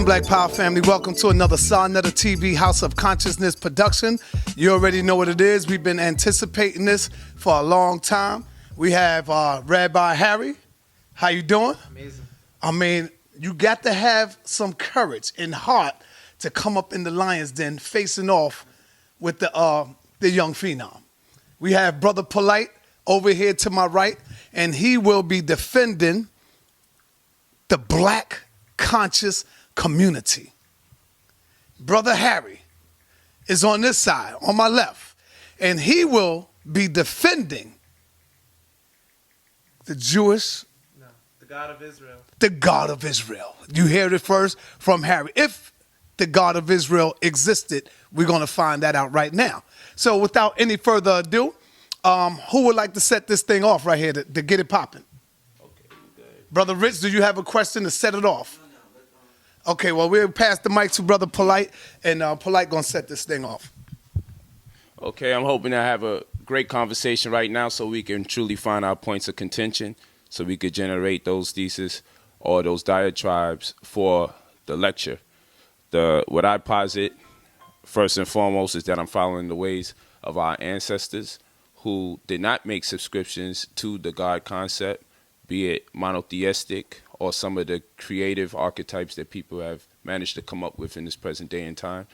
Black Power family, welcome to another Sarnetta TV House of Consciousness production. You already know what it is. We've been anticipating this for a long time. We have Rabbi Harry. How you doing? Amazing. I mean, you got to have some courage and heart to come up in the lion's den facing off with the young phenom. We have Brother Polite over here to my right, and he will be defending the black conscious community. Brother Harry is on this side, on my left, and he will be defending the Jewish... No, the God of Israel. The God of Israel. You heard it first from Harry. If the God of Israel existed, we're going to find that out right now. So without any further ado, who would like to set this thing off right here to get it popping? Okay, good. Brother Rich, do you have a question to set it off? Okay, well, we'll pass the mic to Brother Polite, and Polite going to set this thing off. Okay, I'm hoping to have a great conversation right now so we can truly find our points of contention, so we could generate those theses or those diatribes for the lecture. What I posit, first and foremost, is that I'm following the ways of our ancestors who did not make subscriptions to the God concept, be it monotheistic or some of the creative archetypes that people have managed to come up with in this present day and time.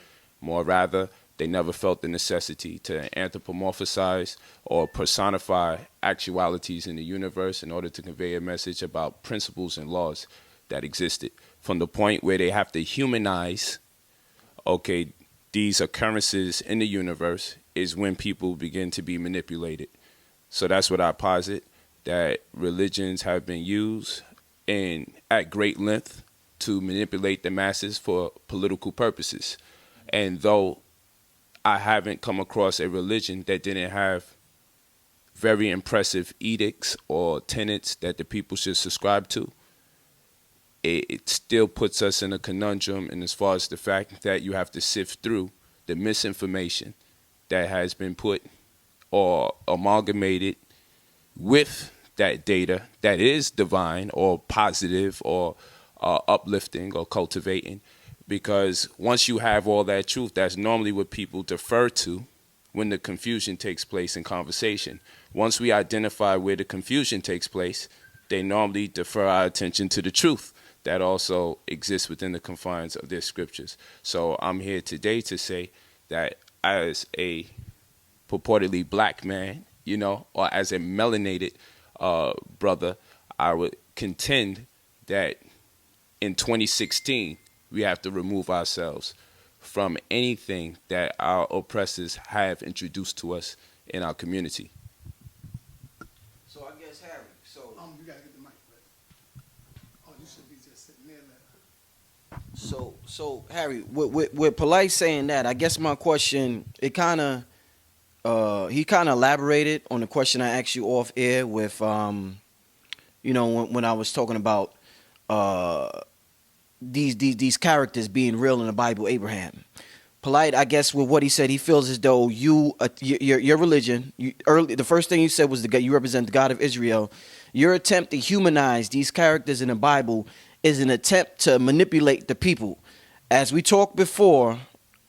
More rather, they never felt the necessity to anthropomorphize or personify actualities in the universe in order to convey a message about principles and laws that existed. From the point where they have to humanize, these occurrences in the universe is when people begin to be manipulated. So that's what I posit, that religions have been used at great length to manipulate the masses for political purposes. And though I haven't come across a religion that didn't have very impressive edicts or tenets that the people should subscribe to, it still puts us in a conundrum, and as far as the fact that you have to sift through the misinformation that has been put or amalgamated with that data that is divine or positive or uplifting or cultivating. Because once you have all that truth, that's normally what people defer to when the confusion takes place in conversation. Once we identify where the confusion takes place, they normally defer our attention to the truth that also exists within the confines of their scriptures. So I'm here today to say that as a purportedly black man, or as a melanated brother, I would contend that in 2016, we have to remove ourselves from anything that our oppressors have introduced to us in our community. So I guess, Harry, you got to get the mic, right? Oh, you should be just sitting there. So Harry, with Polite saying that, I guess my question, he kind of elaborated on the question I asked you off air with, when I was talking about these characters being real in the Bible, Abraham. Polite, I guess, with what he said, he feels as though your religion, the first thing you said was you represent the God of Israel. Your attempt to humanize these characters in the Bible is an attempt to manipulate the people. As we talked before,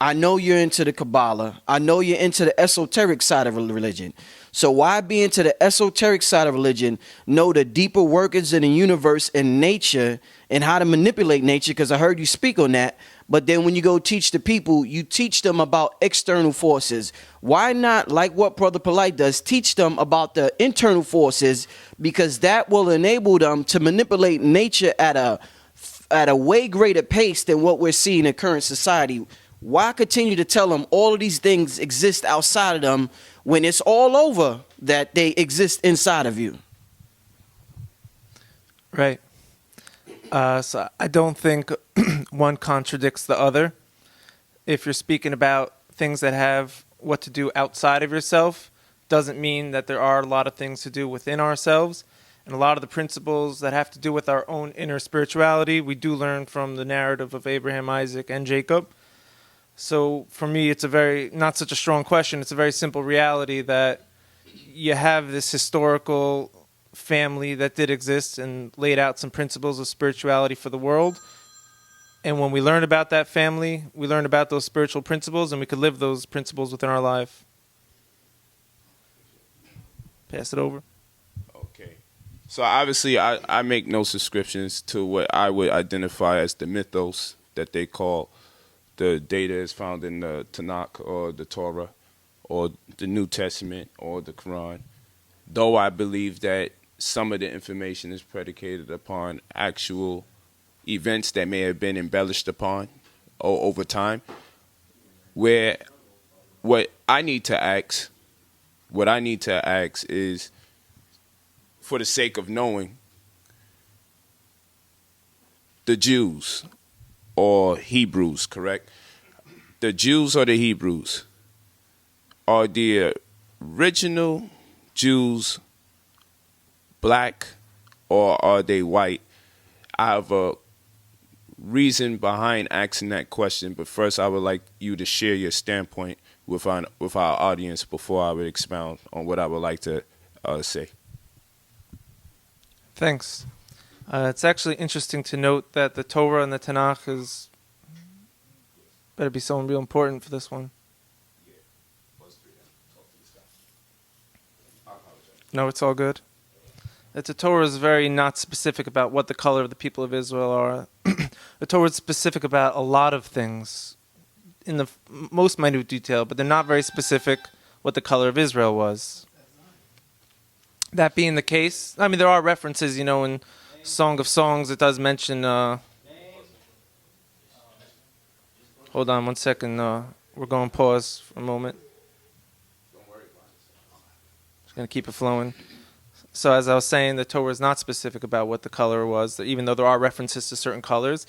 I know you're into the Kabbalah. I know you're into the esoteric side of religion. So why be into the esoteric side of religion, know the deeper workings in the universe and nature and how to manipulate nature? Because I heard you speak on that. But then when you go teach the people, you teach them about external forces. Why not, like what Brother Polite does, teach them about the internal forces? Because that will enable them to manipulate nature at a way greater pace than what we're seeing in current society. Why continue to tell them all of these things exist outside of them when it's all over that they exist inside of you? Right. So I don't think one contradicts the other. If you're speaking about things that have what to do outside of yourself, doesn't mean that there are a lot of things to do within ourselves. And a lot of the principles that have to do with our own inner spirituality, we do learn from the narrative of Abraham, Isaac, and Jacob. So for me, it's not such a strong question. It's a very simple reality that you have this historical family that did exist and laid out some principles of spirituality for the world. And when we learn about that family, we learn about those spiritual principles, and we could live those principles within our life. Pass it over. Okay. So obviously, I make no subscriptions to what I would identify as the mythos that they call the data is found in the Tanakh or the Torah or the New Testament or the Quran. Though I believe that some of the information is predicated upon actual events that may have been embellished upon over time, where what I need to ask is, for the sake of knowing, the Jews or Hebrews, correct? The Jews or the Hebrews, are the original Jews black or are they white? I have a reason behind asking that question, but first I would like you to share your standpoint with our audience before I would expound on what I would like to say. Thanks. It's actually interesting to note that the Torah and the Tanakh is better be someone real important for this one. No, it's all good. That the Torah is very not specific about what the color of the people of Israel are. The Torah is specific about a lot of things in the most minute detail, but they're not very specific what the color of Israel was. That being the case, I mean, there are references, in Song of Songs, it does mention... hold on 1 second. We're going to pause for a moment. Just going to keep it flowing. So as I was saying, the Torah is not specific about what the color was, even though there are references to certain colors.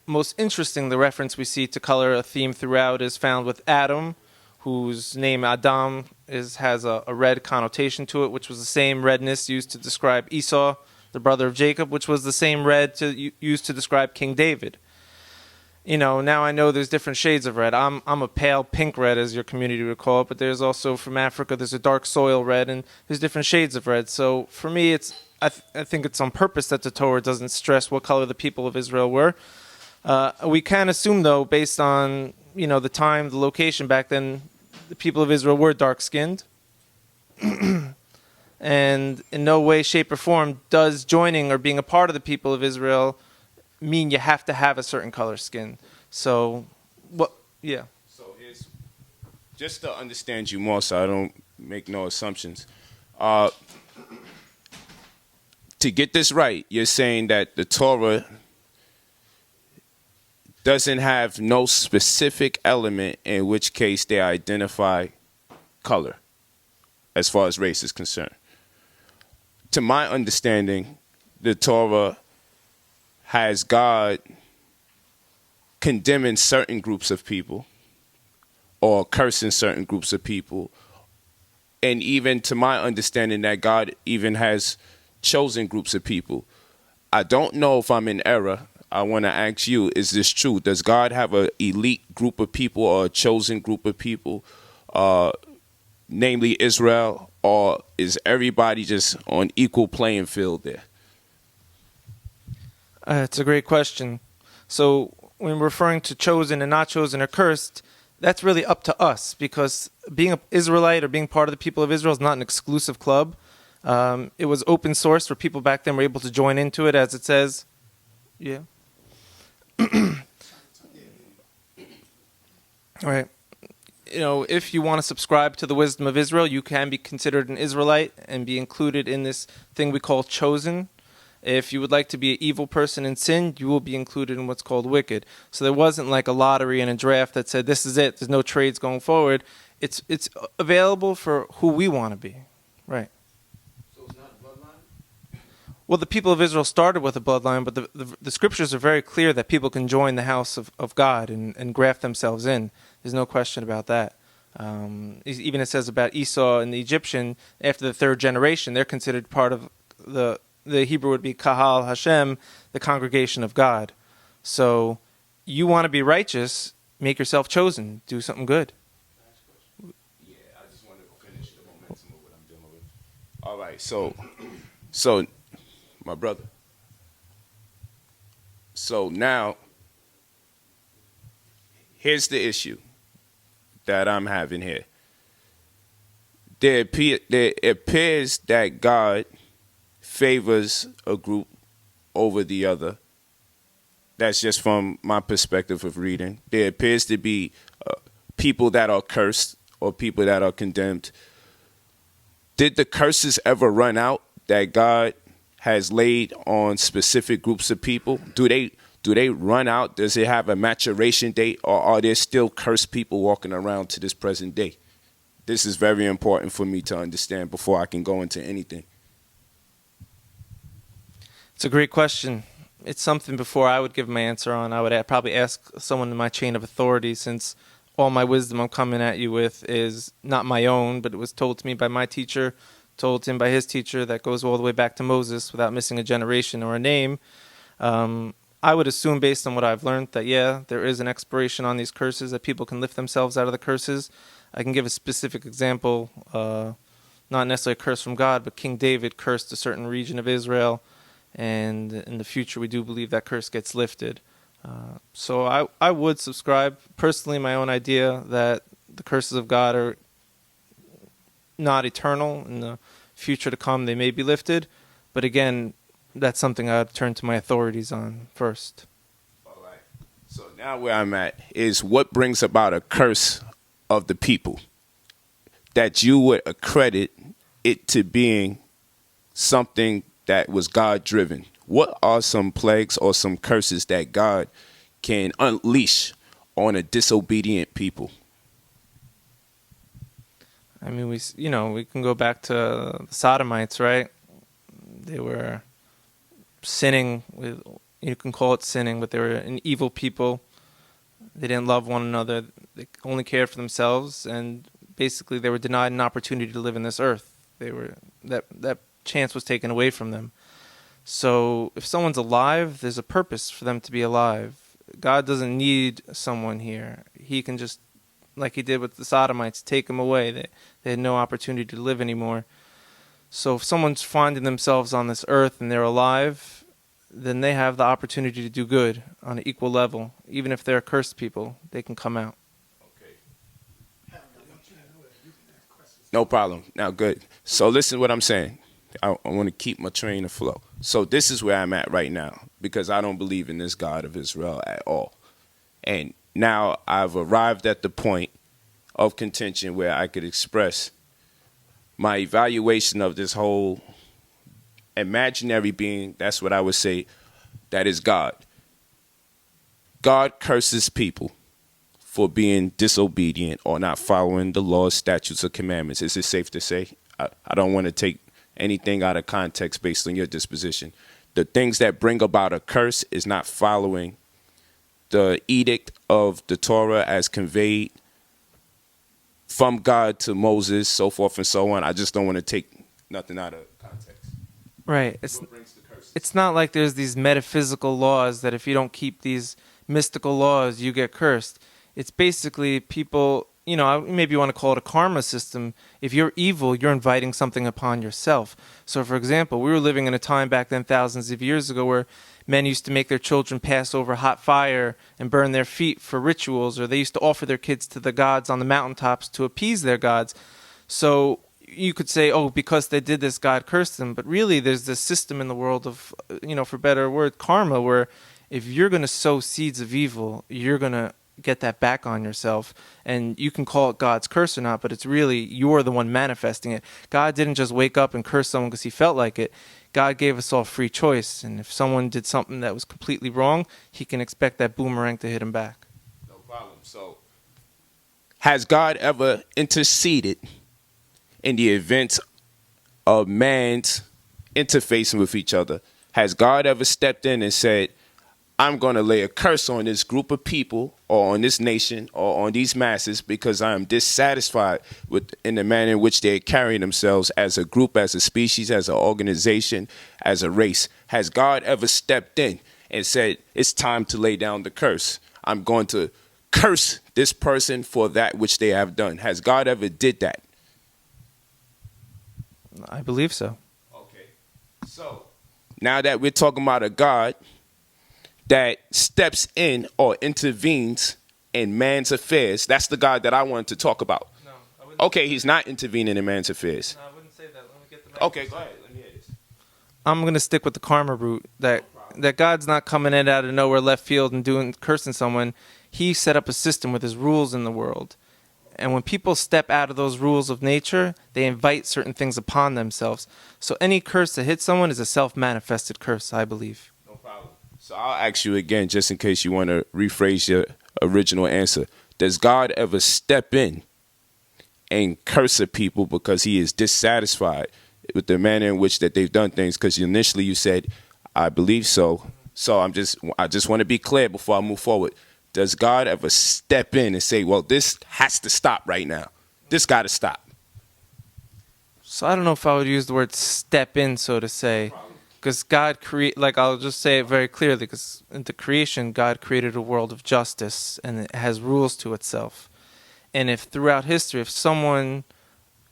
Most interesting, the reference we see to color, a theme throughout, is found with Adam, whose name Adam has a red connotation to it, which was the same redness used to describe Esau, the brother of Jacob, which was the same red used to describe King David. Now I know there's different shades of red. I'm a pale pink red, as your community would call it, but there's also from Africa, there's a dark soil red, and there's different shades of red. So for me, I think it's on purpose that the Torah doesn't stress what color the people of Israel were. We can assume, though, based on the time, the location back then, the people of Israel were dark-skinned. And in no way, shape, or form does joining or being a part of the people of Israel mean you have to have a certain color skin. So, yeah. So it's just to understand you more, so I don't make no assumptions. To get this right, you're saying that the Torah doesn't have no specific element in which case they identify color as far as race is concerned. To my understanding, the Torah has God condemning certain groups of people or cursing certain groups of people. And even to my understanding that God even has chosen groups of people. I don't know if I'm in error. I want to ask you, is this true? Does God have an elite group of people or a chosen group of people, namely Israel, or is everybody just on equal playing field there? It's a great question. So when we're referring to chosen and not chosen or cursed, that's really up to us, because being an Israelite or being part of the people of Israel is not an exclusive club. It was open source, where people back then were able to join into it, as it says. Yeah. All right. If you want to subscribe to the wisdom of Israel, you can be considered an Israelite and be included in this thing we call chosen. If you would like to be an evil person and sin, you will be included in what's called wicked. So there wasn't like a lottery and a draft that said, this is it, there's no trades going forward. It's available for who we want to be. Right. So it's not bloodline? Well, the people of Israel started with a bloodline, but the scriptures are very clear that people can join the house of God and graft themselves in. There's no question about that. Even it says about Esau and the Egyptian, after the third generation, they're considered part of the Hebrew would be Kahal Hashem, the congregation of God. So you want to be righteous, make yourself chosen, do something good. Yeah, I just want to finish the momentum of what I'm dealing with. All right, so my brother. So now here's the issue that I'm having here. There appears that God favors a group over the other. That's just from my perspective of reading. There appears to be people that are cursed or people that are condemned. Did the curses ever run out that God has laid on specific groups of people? Do they run out? Does it have a maturation date, or are there still cursed people walking around to this present day? This is very important for me to understand before I can go into anything. It's a great question. It's something before I would give my answer on. I would probably ask someone in my chain of authority, since all my wisdom I'm coming at you with is not my own, but it was told to me by my teacher, told to him by his teacher, that goes all the way back to Moses without missing a generation or a name. I would assume, based on what I've learned, that, yeah, there is an expiration on these curses, that people can lift themselves out of the curses. I can give a specific example, not necessarily a curse from God, but King David cursed a certain region of Israel, and in the future we do believe that curse gets lifted. So I would subscribe, personally, my own idea that the curses of God are not eternal. In the future to come, they may be lifted. But again, that's something I'd turn to my authorities on first. All right. So now where I'm at is what brings about a curse of the people, that you would accredit it to being something that was God-driven. What are some plagues or some curses that God can unleash on a disobedient people? I mean, we can go back to the Sodomites, right? They were sinning. You can call it sinning, but they were an evil people. They didn't love one another. They only cared for themselves, and basically they were denied an opportunity to live in this earth. That chance was taken away from them. So if someone's alive, there's a purpose for them to be alive. God doesn't need someone here. He can just, like he did with the Sodomites, take them away. They had no opportunity to live anymore. So if someone's finding themselves on this earth and they're alive, then they have the opportunity to do good on an equal level. Even if they're cursed people, they can come out. Okay. No problem. Now, good. So listen to what I'm saying. I want to keep my train of flow. So this is where I'm at right now, because I don't believe in this God of Israel at all. And now I've arrived at the point of contention where I could express my evaluation of this whole imaginary being. That's what I would say, that is God. God curses people for being disobedient or not following the laws, statutes, or commandments. Is it safe to say? I don't want to take anything out of context based on your disposition. The things that bring about a curse is not following the edict of the Torah as conveyed from God to Moses, so forth and so on. I just don't want to take nothing out of context. Right. What brings the curse? It's not like there's these metaphysical laws that if you don't keep these mystical laws, you get cursed. It's basically people, maybe you want to call it a karma system. If you're evil, you're inviting something upon yourself. So, for example, we were living in a time back then, thousands of years ago, where men used to make their children pass over hot fire and burn their feet for rituals, or they used to offer their kids to the gods on the mountaintops to appease their gods. So you could say, oh, because they did this, God cursed them. But really, there's this system in the world of, for better word, karma, where if you're going to sow seeds of evil, you're going to get that back on yourself. And you can call it God's curse or not, but it's really you're the one manifesting it. God didn't just wake up and curse someone because he felt like it. God gave us all free choice. And if someone did something that was completely wrong, he can expect that boomerang to hit him back. No problem. So, has God ever interceded in the events of man's interfacing with each other? Has God ever stepped in and said, I'm going to lay a curse on this group of people or on this nation or on these masses because I am dissatisfied with in the manner in which they're carrying themselves as a group, as a species, as an organization, as a race? Has God ever stepped in and said, it's time to lay down the curse? I'm going to curse this person for that which they have done. Has God ever did that? I believe so. Okay. So now that we're talking about a God that steps in or intervenes in man's affairs. That's the God that I wanted to talk about. No, I wouldn't. Okay, he's not intervening in man's affairs. No, I wouldn't say that. Let me get the. Okay, go ahead. Let me hear this. I'm gonna stick with the karma route. That God's not coming in out of nowhere, left field, and cursing someone. He set up a system with his rules in the world. And when people step out of those rules of nature, they invite certain things upon themselves. So any curse that hits someone is a self-manifested curse, I believe. No problem. So I'll ask you again, just in case you want to rephrase your original answer. Does God ever step in and curse a people because he is dissatisfied with the manner in which that they've done things? Because initially you said, I believe so. So I just want to be clear before I move forward. Does God ever step in and say, well, this has to stop right now? This got to stop. So I don't know if I would use the word step in, so to say. Because God I'll just say it very clearly, because in the creation, God created a world of justice, and it has rules to itself. And if throughout history, if someone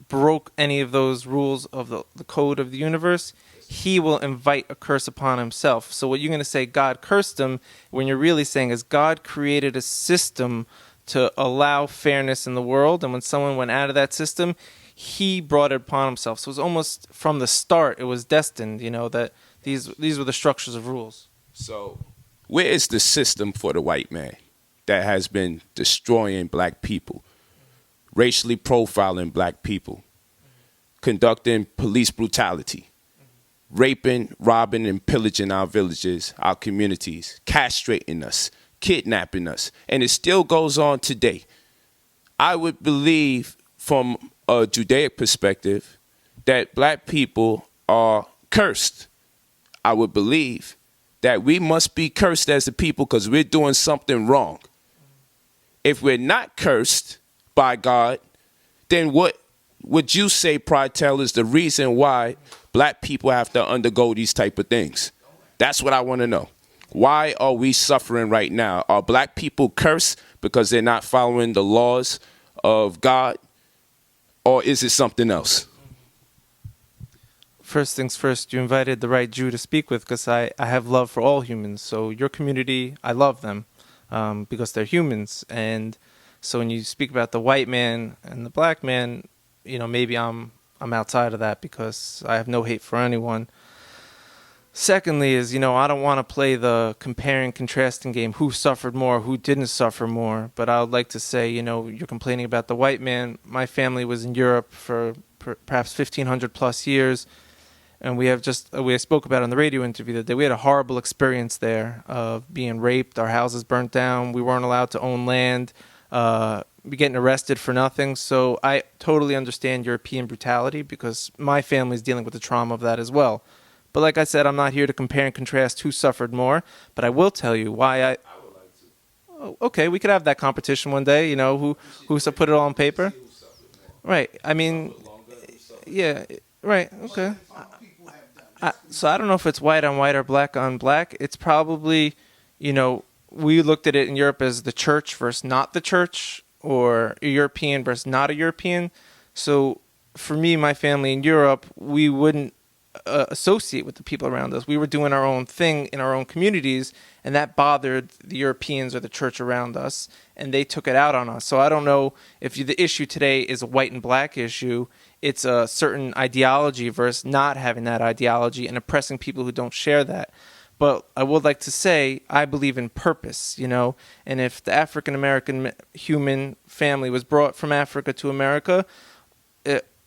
broke any of those rules of the code of the universe, he will invite a curse upon himself. So what you're going to say, God cursed him, when you're really saying is God created a system to allow fairness in the world, and when someone went out of that system, he brought it upon himself. So it was almost from the start, it was destined, that these were the structures of rules. So where is the system for the white man that has been destroying black people, racially profiling black people, conducting police brutality, raping, robbing, and pillaging our villages, our communities, castrating us, kidnapping us, and it still goes on today? I would believe from a Judaic perspective that black people are cursed. I would believe that we must be cursed as a people because we're doing something wrong. If we're not cursed by God, then what would you say, Pratel, is the reason why black people have to undergo these type of things? That's what I want to know. Why are we suffering right now? Are black people cursed because they're not following the laws of God? Or is it something else? First things first, you invited the right Jew to speak with, because I have love for all humans. So your community, I love them because they're humans. And so when you speak about the white man and the black man, maybe I'm outside of that because I have no hate for anyone. Secondly is, I don't want to play the comparing, contrasting game, who suffered more, who didn't suffer more. But I would like to say, you're complaining about the white man. My family was in Europe for perhaps 1,500 plus years. And we spoke about it on the radio interview that we had a horrible experience there of being raped, our houses burnt down, we weren't allowed to own land, getting arrested for nothing. So I totally understand European brutality because my family's dealing with the trauma of that as well. But like I said, I'm not here to compare and contrast who suffered more, but I will tell you why I would like to. Oh, okay, we could have that competition one day, who put it all on paper. Right. I mean, yeah, right. Okay. So I don't know if it's white on white or black on black. It's probably, we looked at it in Europe as the church versus not the church, or a European versus not a European. So for me, my family in Europe, we wouldn't associate with the people around us. We were doing our own thing in our own communities, and that bothered the Europeans or the church around us, and they took it out on us. So I don't know if the issue today is a white and black issue. It's a certain ideology versus not having that ideology and oppressing people who don't share that. But I would like to say I believe in purpose, and if the African-American human family was brought from Africa to America,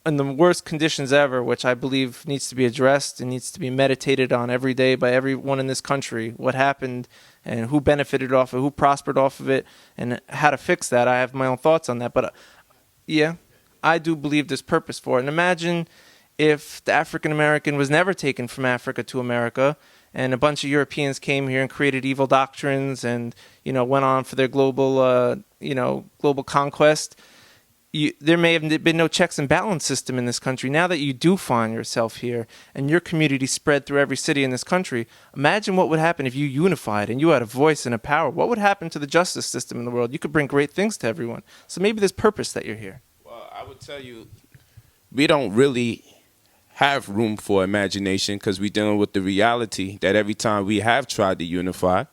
in the worst conditions ever, which I believe needs to be addressed and needs to be meditated on every day by everyone in this country, what happened and who benefited off of it, who prospered off of it, and how to fix that. I have my own thoughts on that. But yeah, I do believe there's purpose for it. And imagine if the African-American was never taken from Africa to America and a bunch of Europeans came here and created evil doctrines and, went on for their global conquest. There may have been no checks and balance system in this country. Now that you do find yourself here and your community spread through every city in this country, imagine what would happen if you unified and you had a voice and a power. What would happen to the justice system in the world? You could bring great things to everyone. So maybe there's purpose that you're here. Well, I would tell you, we don't really have room for imagination because we're dealing with the reality that every time we have tried to unify,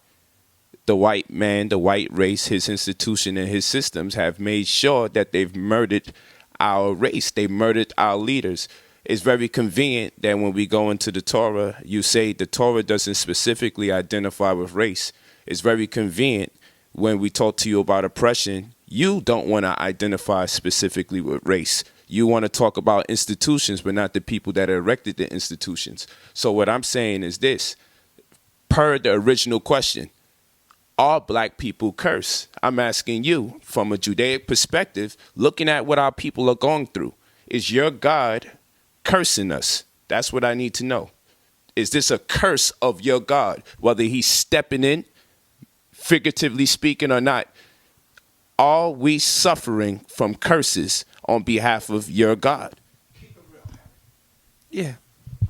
the white man, the white race, his institution, and his systems have made sure that they've murdered our race. They murdered our leaders. It's very convenient that when we go into the Torah, you say the Torah doesn't specifically identify with race. It's very convenient when we talk to you about oppression, you don't want to identify specifically with race. You want to talk about institutions, but not the people that erected the institutions. So what I'm saying is this, per the original question, are black people cursed? I'm asking you from a Judaic perspective, looking at what our people are going through. Is your God cursing us? That's what I need to know. Is this a curse of your God? Whether he's stepping in, figuratively speaking or not, are we suffering from curses on behalf of your God? Yeah.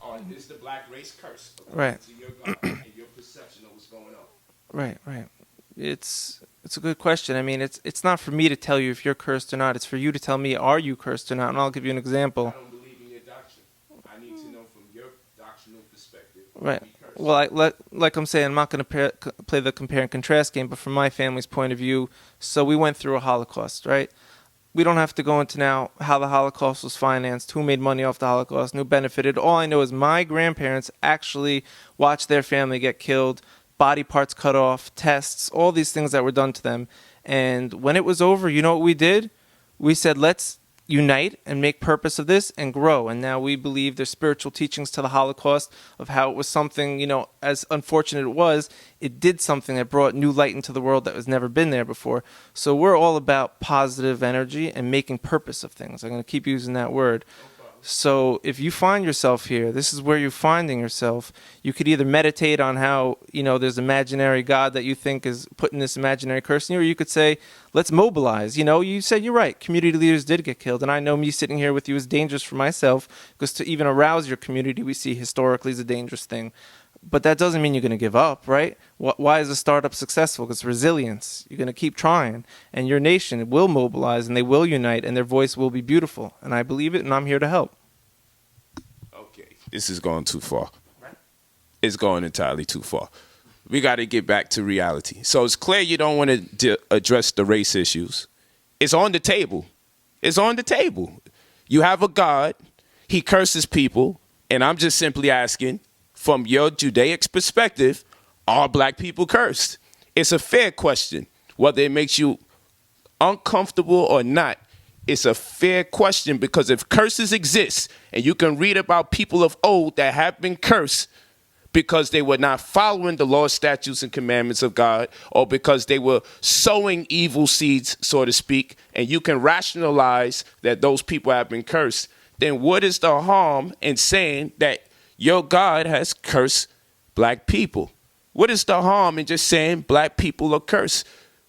Or is the black race cursed? Right. To your God and your perception of what's going on? Right. It's a good question. I mean, it's not for me to tell you if you're cursed or not. It's for you to tell me, are you cursed or not? And I'll give you an example. I don't believe in your doctrine. I need to know from your doctrinal perspective. Right. Well, like I'm saying, I'm not going to play the compare and contrast game, but from my family's point of view, so we went through a Holocaust, right? We don't have to go into now how the Holocaust was financed, who made money off the Holocaust, who benefited. All I know is my grandparents actually watched their family get killed, body parts cut off, tests, all these things that were done to them. And when it was over, you know what we did? We said, let's unite and make purpose of this and grow. And now we believe there's spiritual teachings to the Holocaust of how it was something, you know, as unfortunate it was, it did something that brought new light into the world that was never been there before. So we're all about positive energy and making purpose of things. I'm going to keep using that word. So if you find yourself here, this is where you're finding yourself. You could either meditate on how, you know, there's imaginary God that you think is putting this imaginary curse in you, or you could say, let's mobilize. You know, you said you're right. Community leaders did get killed. And I know me sitting here with you is dangerous for myself, because to even arouse your community, we see historically is a dangerous thing. But that doesn't mean you're going to give up, right? Why is a startup successful? Because resilience. You're going to keep trying. And your nation will mobilize, and they will unite, and their voice will be beautiful. And I believe it, and I'm here to help. Okay, this is going too far. It's going entirely too far. We got to get back to reality. So it's clear you don't want to address the race issues. It's on the table. It's on the table. You have a God. He curses people. And I'm just simply asking, from your Judaic perspective, are black people cursed? It's a fair question. Whether it makes you uncomfortable or not, it's a fair question, because if curses exist, and you can read about people of old that have been cursed because they were not following the law, statutes, and commandments of God, or because they were sowing evil seeds, so to speak, and you can rationalize that those people have been cursed, then what is the harm in saying that your God has cursed black people? What is the harm in just saying black people are cursed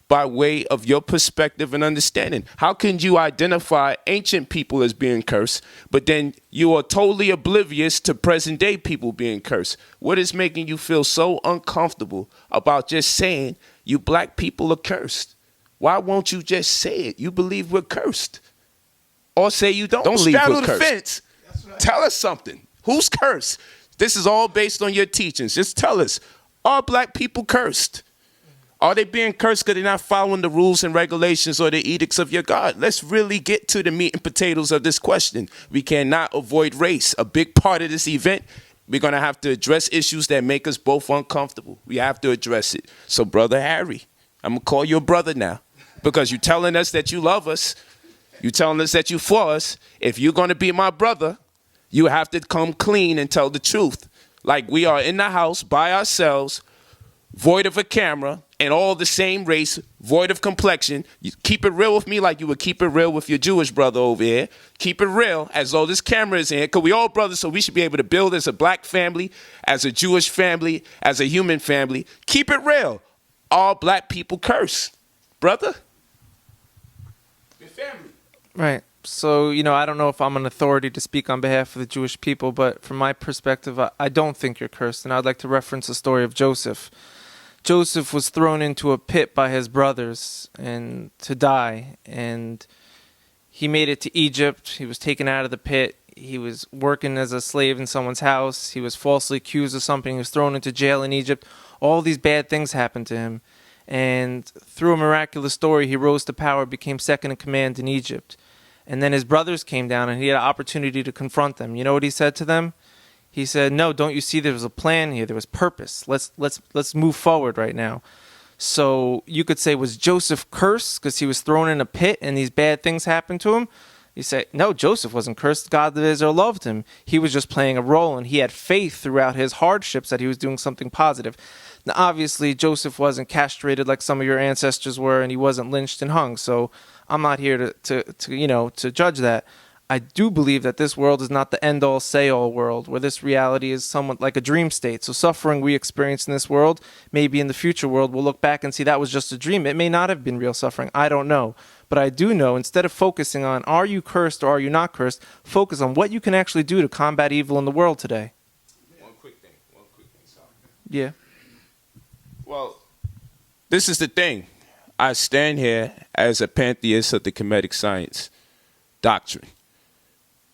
by way of your perspective and understanding? How can you identify ancient people as being cursed, but then you are totally oblivious to present day people being cursed? What is making you feel so uncomfortable about just saying you black people are cursed? Why won't you just say it? You believe we're cursed. Or say you don't believe we're cursed. Don't straddle the fence. Tell us something. Who's cursed? This is all based on your teachings. Just tell us, are black people cursed? Are they being cursed because they're not following the rules and regulations or the edicts of your God? Let's really get to the meat and potatoes of this question. We cannot avoid race. A big part of this event, we're going to have to address issues that make us both uncomfortable. We have to address it. So, Brother Harry, I'm going to call you a brother now, because you're telling us that you love us. You're telling us that you for us. If you're going to be my brother, you have to come clean and tell the truth. Like we are in the house by ourselves, void of a camera, and all the same race, void of complexion. You keep it real with me like you would keep it real with your Jewish brother over here. Keep it real as though this camera is in here, because we all brothers, so we should be able to build as a black family, as a Jewish family, as a human family. Keep it real. All black people curse. Brother? Your family. Right. So, you know, I don't know if I'm an authority to speak on behalf of the Jewish people, but from my perspective, I don't think you're cursed. And I'd like to reference the story of Joseph. Joseph was thrown into a pit by his brothers and to die. And he made it to Egypt. He was taken out of the pit. He was working as a slave in someone's house. He was falsely accused of something. He was thrown into jail in Egypt. All these bad things happened to him. And through a miraculous story, he rose to power, became second in command in Egypt. And then his brothers came down and he had an opportunity to confront them. You know what he said to them? He said, "No, don't you see there was a plan here? There was purpose. Let's move forward right now." So you could say, was Joseph cursed because he was thrown in a pit and these bad things happened to him? You say, no, Joseph wasn't cursed. God of Israel loved him. He was just playing a role, and he had faith throughout his hardships that he was doing something positive. Now, obviously, Joseph wasn't castrated like some of your ancestors were, and he wasn't lynched and hung. So I'm not here to judge that. I do believe that this world is not the end-all, say-all world, where this reality is somewhat like a dream state. So suffering we experience in this world, maybe in the future world, we'll look back and see that was just a dream. It may not have been real suffering. I don't know. But I do know, instead of focusing on are you cursed or are you not cursed, focus on what you can actually do to combat evil in the world today. One quick thing, sorry. Yeah. Well, this is the thing. I stand here as a pantheist of the Kemetic science doctrine.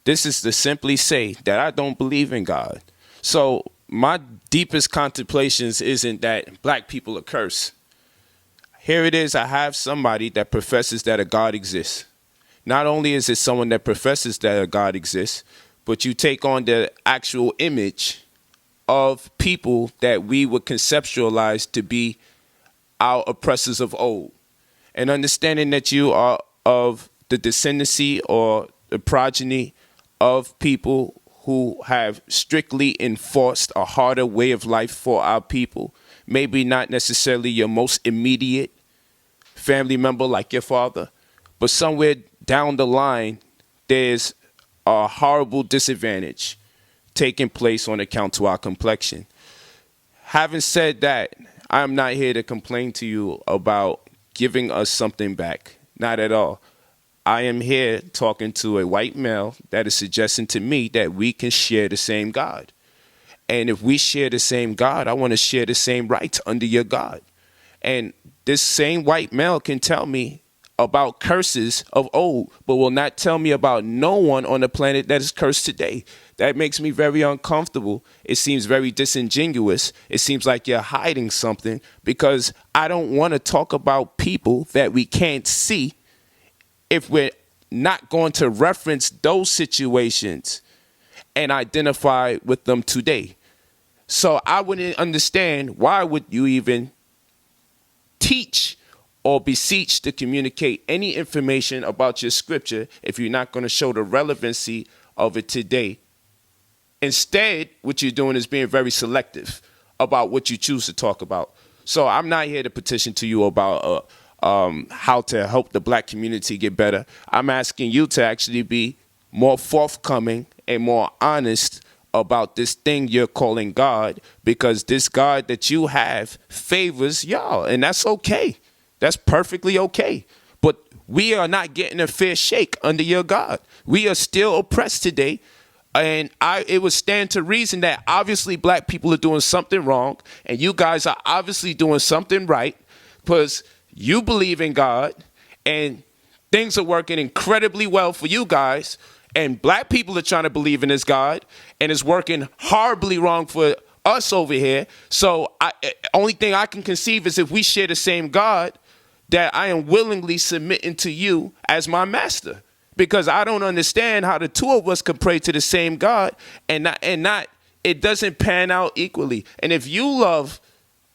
This is to simply say that I don't believe in God. So my deepest contemplations isn't that black people are cursed. Here it is, I have somebody that professes that a God exists. Not only is it someone that professes that a God exists, but you take on the actual image of people that we would conceptualize to be our oppressors of old. And understanding that you are of the descendancy or the progeny of people who have strictly enforced a harder way of life for our people. Maybe not necessarily your most immediate family member like your father, but somewhere down the line, there's a horrible disadvantage taking place on account to our complexion. Having said that, I'm not here to complain to you about giving us something back. Not at all. I am here talking to a white male that is suggesting to me that we can share the same God. And if we share the same God, I want to share the same rights under your God. And this same white male can tell me about curses of old, but will not tell me about no one on the planet that is cursed today. That makes me very uncomfortable. It seems very disingenuous. It seems like you're hiding something, because I don't want to talk about people that we can't see if we're not going to reference those situations and identify with them today. So I wouldn't understand, why would you even teach or beseech to communicate any information about your scripture if you're not going to show the relevancy of it today? Instead, what you're doing is being very selective about what you choose to talk about. So I'm not here to petition to you about how to help the black community get better. I'm asking you to actually be more forthcoming and more honest about this thing you're calling God, because this God that you have favors y'all, and that's okay. That's perfectly okay. But we are not getting a fair shake under your God. We are still oppressed today. And it would stand to reason that obviously black people are doing something wrong, and you guys are obviously doing something right, because you believe in God and things are working incredibly well for you guys, and black people are trying to believe in this God and it's working horribly wrong for us over here. So only thing I can conceive is if we share the same God, that I am willingly submitting to you as my master, because I don't understand how the two of us can pray to the same God and not it doesn't pan out equally. And if you love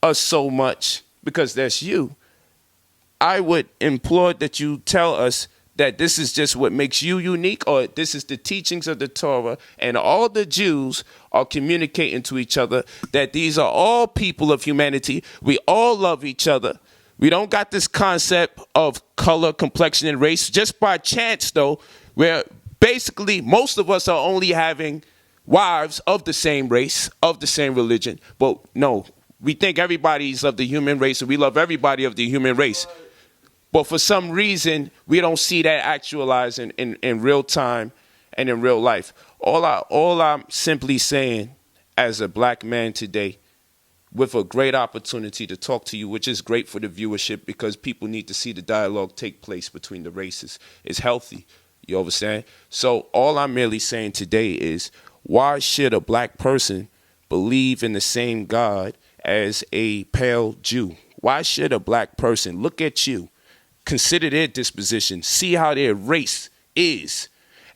us so much, because that's you, I would implore that you tell us that this is just what makes you unique, or this is the teachings of the Torah, and all the Jews are communicating to each other that these are all people of humanity. We all love each other. We don't got this concept of color, complexion, and race just by chance, though, where basically most of us are only having wives of the same race, of the same religion. But no, we think everybody's of the human race, and we love everybody of the human race. But for some reason, we don't see that actualized in real time and in real life. All I'm simply saying as a black man today, with a great opportunity to talk to you, which is great for the viewership because people need to see the dialogue take place between the races, is healthy. You understand? So all I'm merely saying today is, why should a black person believe in the same God as a pale Jew? Why should a black person look at you, consider their disposition, see how their race is,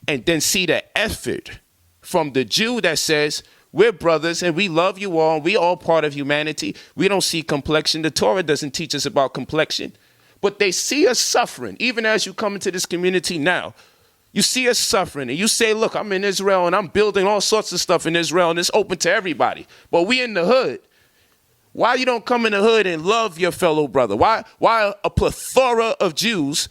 and then see the effort from the Jew that says, we're brothers and we love you all, we all part of humanity. We don't see complexion. The Torah doesn't teach us about complexion. But they see us suffering, even as you come into this community now. You see us suffering and you say, look, I'm in Israel and I'm building all sorts of stuff in Israel and it's open to everybody. But we in the hood. Why you don't come in the hood and love your fellow brother? Why a plethora of Jews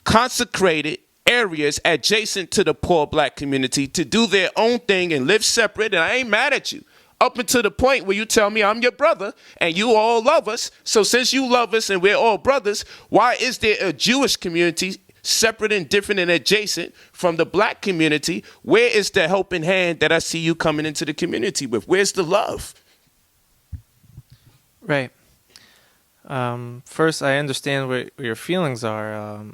consecrated areas adjacent to the poor black community to do their own thing and live separate? And I ain't mad at you. Up until the point where you tell me I'm your brother and you all love us. So since you love us and we're all brothers, why is there a Jewish community separate and different and adjacent from the black community? Where is the helping hand that I see you coming into the community with? Where's the love? Right. First, I understand where your feelings are.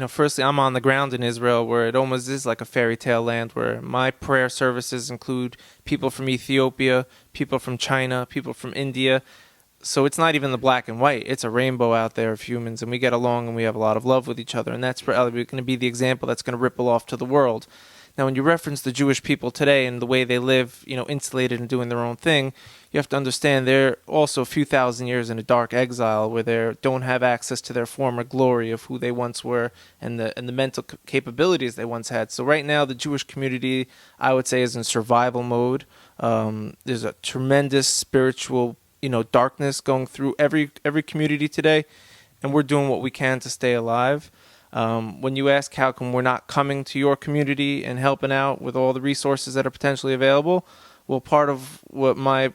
Firstly, I'm on the ground in Israel where it almost is like a fairy tale land, where my prayer services include people from Ethiopia, people from China, people from India. So it's not even the black and white. It's a rainbow out there of humans, and we get along and we have a lot of love with each other. And that's probably going to be the example that's going to ripple off to the world. Now, when you reference the Jewish people today and the way they live, insulated and doing their own thing, you have to understand they're also a few thousand years in a dark exile where they don't have access to their former glory of who they once were and the mental capabilities they once had. So right now, the Jewish community, I would say, is in survival mode. There's a tremendous spiritual, darkness going through every community today, and we're doing what we can to stay alive. When you ask how come we're not coming to your community and helping out with all the resources that are potentially available, well, part of what my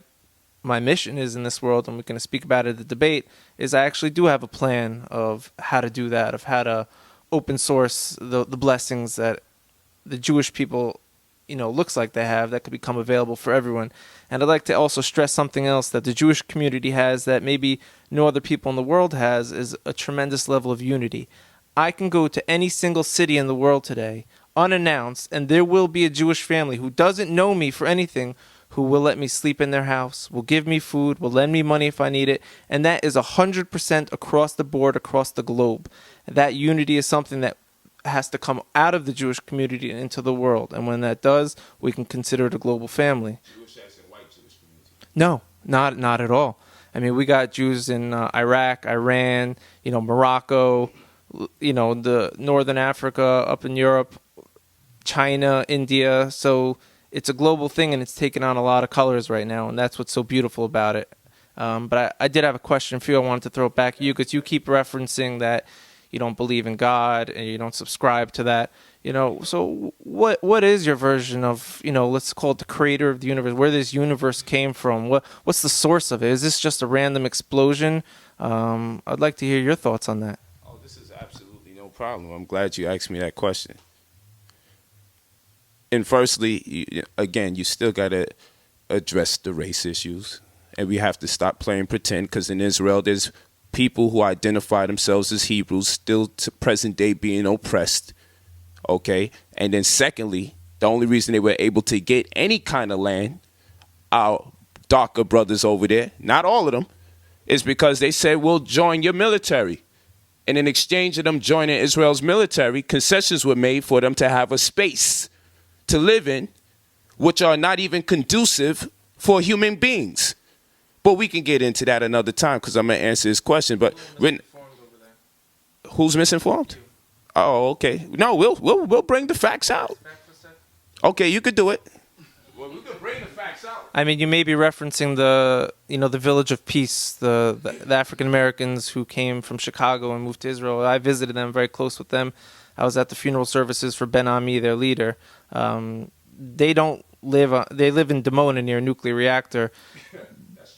mission is in this world, and we're going to speak about it at the debate, is I actually do have a plan of how to do that, of how to open source the blessings that the Jewish people, looks like they have that could become available for everyone. And I'd like to also stress something else that the Jewish community has that maybe no other people in the world has, is a tremendous level of unity. I can go to any single city in the world today, unannounced, and there will be a Jewish family who doesn't know me for anything, who will let me sleep in their house, will give me food, will lend me money if I need it, and that is 100% across the board, across the globe. That unity is something that has to come out of the Jewish community and into the world, and when that does, we can consider it a global family. Jewish as in white Jewish community? No, not at all. I mean, we got Jews in Iraq, Iran, Morocco, the Northern Africa, up in Europe, China, India. So it's a global thing, and it's taken on a lot of colors right now, and that's what's so beautiful about it. But I did have a question for you. I wanted to throw it back at you because you keep referencing that you don't believe in God and you don't subscribe to that. So what is your version of, let's call it the creator of the universe, where this universe came from? What's the source of it? Is this just a random explosion? I'd like to hear your thoughts on that. This is absolutely no problem. I'm glad you asked me that question. And firstly, again, you still got to address the race issues. And we have to stop playing pretend, because in Israel, there's people who identify themselves as Hebrews still to present day being oppressed. Okay? And then secondly, the only reason they were able to get any kind of land, our darker brothers over there, not all of them, is because they said, we'll join your military. And in exchange of them joining Israel's military, concessions were made for them to have a space to live in, which are not even conducive for human beings. But we can get into that another time, because I'm going to answer this question. But who's misinformed? Oh, okay. No, we'll bring the facts out. Okay, you could do it. Well, we could bring the facts out. I mean, you may be referencing the Village of Peace, the African Americans who came from Chicago and moved to Israel. I visited them, very close with them. I was at the funeral services for Ben Ami, their leader. They live in Dimona near a nuclear reactor.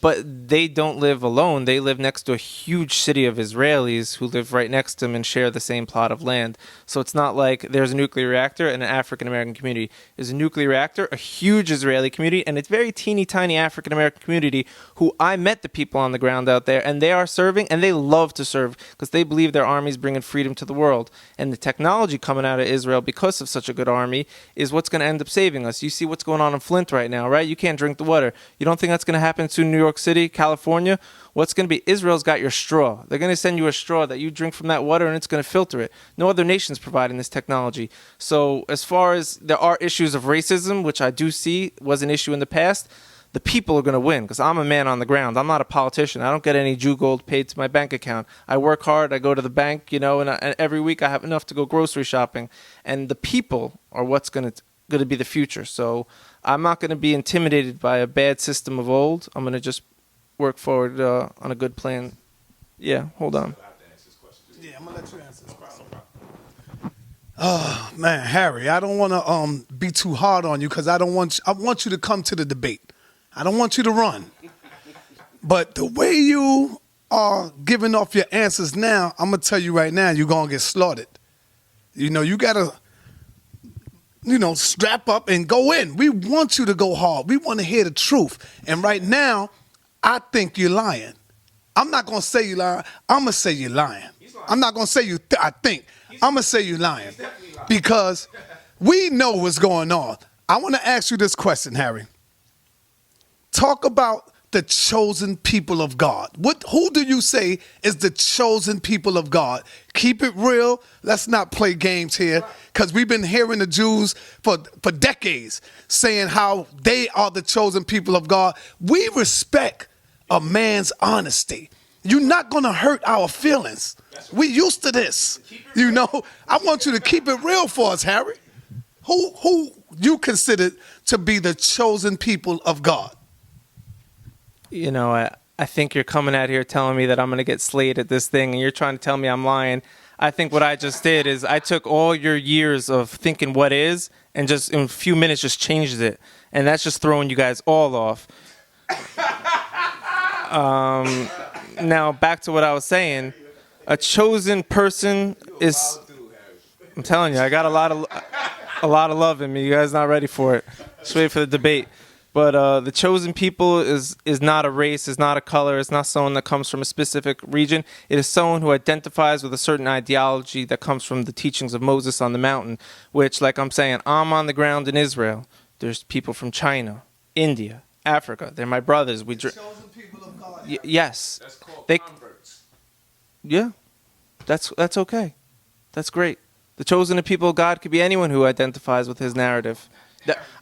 But they don't live alone. They live next to a huge city of Israelis who live right next to them and share the same plot of land. So it's not like there's a nuclear reactor and an African-American community. There's a nuclear reactor, a huge Israeli community, and it's very teeny tiny African-American community who I met the people on the ground out there, and they are serving, and they love to serve because they believe their army is bringing freedom to the world. And the technology coming out of Israel because of such a good army is what's going to end up saving us. You see what's going on in Flint right now, right? You can't drink the water. You don't think that's going to happen soon in New York York City, California. What's going to be, Israel's got your straw. They're going to send you a straw that you drink from that water and it's going to filter it. No other nation's providing this technology. So as far as there are issues of racism, which I do see was an issue in the past, the people are going to win because I'm a man on the ground. I'm not a politician. I don't get any Jew gold paid to my bank account. I work hard. I go to the bank, and every week I have enough to go grocery shopping. And the people are what's going to be the future. So I'm not going to be intimidated by a bad system of old. I'm going to just work forward on a good plan. Yeah, hold on. Yeah, I'm going to let you answer this question. Oh, man, Harry, I don't want to be too hard on you because I want you to come to the debate. I don't want you to run. But the way you are giving off your answers now, I'm going to tell you right now, you're going to get slaughtered. You got to, strap up and go in. We want you to go hard. We want to hear the truth. And right now, I think you're lying. I'm not going to say you're lying. I'm going to say you're lying. I'm not going to say I think. I'm going to say you're lying. Because we know what's going on. I want to ask you this question, Harry. Talk about the chosen people of God. Who do you say is the chosen people of God? Keep it real. Let's not play games here because we've been hearing the Jews for decades saying how they are the chosen people of God. We respect a man's honesty. You're not going to hurt our feelings. We used to this. I want you to keep it real for us, Harry. Who you consider to be the chosen people of God? I think you're coming out here telling me that I'm going to get slayed at this thing, and you're trying to tell me I'm lying. I think what I just did is I took all your years of thinking what is and just in a few minutes just changed it. And that's just throwing you guys all off. Now, back to what I was saying. A chosen person is... I'm telling you, I got a lot of love in me. You guys not ready for it. Just wait for the debate. But the chosen people is not a race, is not a color, it's not someone that comes from a specific region. It is someone who identifies with a certain ideology that comes from the teachings of Moses on the mountain, which, like I'm saying, I'm on the ground in Israel. There's people from China, India, Africa. They're my brothers. Chosen people of God. Yes. That's called converts. Yeah, that's okay. That's great. The chosen people of God could be anyone who identifies with his narrative.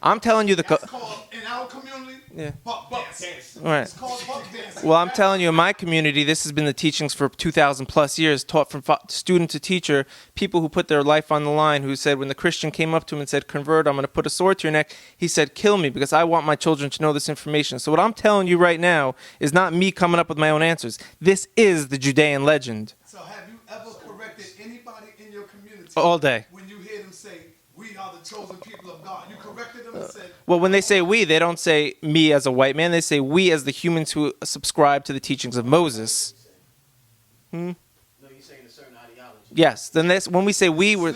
I'm telling you That's called, in our community, buck dance. All right. It's called buck dance. Well, I'm telling you, in my community, this has been the teachings for 2,000 plus years, taught from student to teacher, people who put their life on the line, who said when the Christian came up to him and said, convert, I'm going to put a sword to your neck, he said, kill me because I want my children to know this information. So what I'm telling you right now is not me coming up with my own answers. This is the Judean legend. So have you ever corrected anybody in your community? All day. When you hear them say, we are the chosen people of God, you corrected them and said... Well, when they say we, they don't say me as a white man. They say we as the humans who subscribe to the teachings of Moses. No, you're saying a certain ideology. Yes. Then when we say we, we're...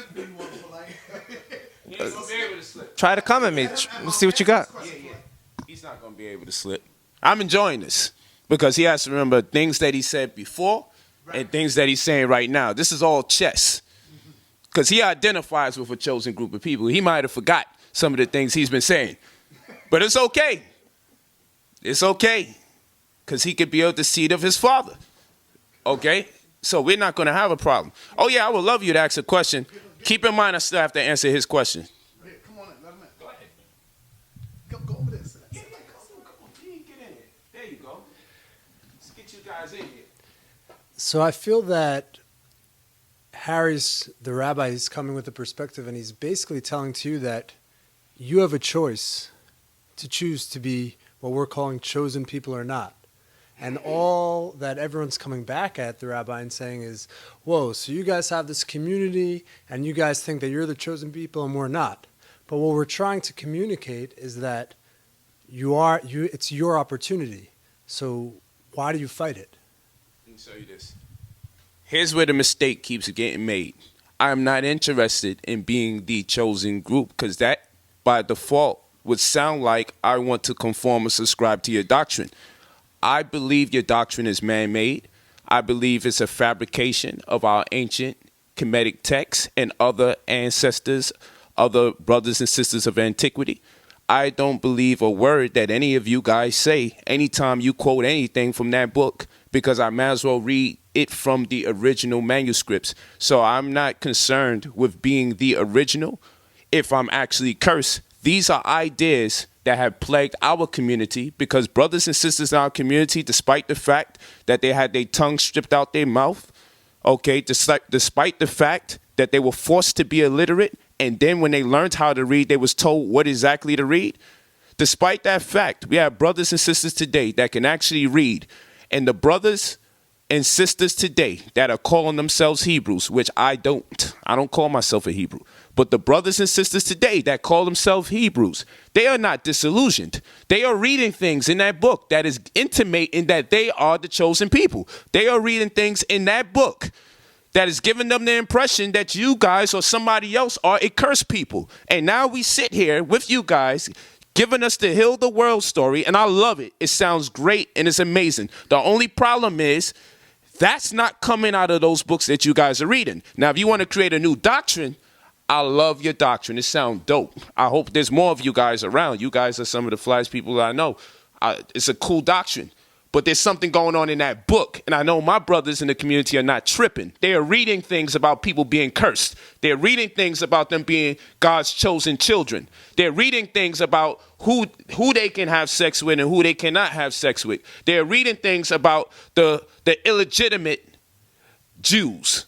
Try to come at me. Let's see what you got. He's not going to be able to slip. I'm enjoying this because he has to remember things that he said before and things that he's saying right now. This is all chess because he identifies with a chosen group of people. He might have forgot some of the things he's been saying, but it's okay. It's okay because he could build the seed of his father. Okay? So we're not going to have a problem. Oh, yeah, I would love you to ask a question. Keep in mind I still have to answer his question. Come on in, let him in. Go ahead. Go over there. Yeah, come on. Get in here. There you go. Let's get you guys in here. So I feel that the rabbi, is coming with a perspective, and he's basically telling to you that you have a choice to choose to be what we're calling chosen people or not. And all that everyone's coming back at the rabbi and saying is, whoa, so you guys have this community and you guys think that you're the chosen people and we're not. But what we're trying to communicate is that it's your opportunity. So why do you fight it? Let me show you this. Here's where the mistake keeps getting made. I'm not interested in being the chosen group because that, by default, would sound like I want to conform or subscribe to your doctrine. I believe your doctrine is man-made. I believe it's a fabrication of our ancient Kemetic texts and other ancestors, other brothers and sisters of antiquity. I don't believe a word that any of you guys say anytime you quote anything from that book, because I might as well read it from the original manuscripts. So I'm not concerned with being the original if I'm actually cursed. These are ideas that have plagued our community, because brothers and sisters in our community, despite the fact that they had their tongue stripped out their mouth, okay, despite the fact that they were forced to be illiterate, and then when they learned how to read, they was told what exactly to read. Despite that fact, we have brothers and sisters today that can actually read. And the brothers and sisters today that are calling themselves Hebrews, which I don't call myself a Hebrew, but the brothers and sisters today that call themselves Hebrews, they are not disillusioned. They are reading things in that book that is intimating that they are the chosen people. They are reading things in that book that is giving them the impression that you guys or somebody else are a cursed people. And now we sit here with you guys giving us the heal the world story, and I love it. It sounds great and it's amazing. The only problem is that's not coming out of those books that you guys are reading. Now, if you want to create a new doctrine, I love your doctrine. It sounds dope. I hope there's more of you guys around. You guys are some of the flyest people I know. It's a cool doctrine. But there's something going on in that book. And I know my brothers in the community are not tripping. They are reading things about people being cursed. They're reading things about them being God's chosen children. They're reading things about who they can have sex with and who they cannot have sex with. They're reading things about the illegitimate Jews,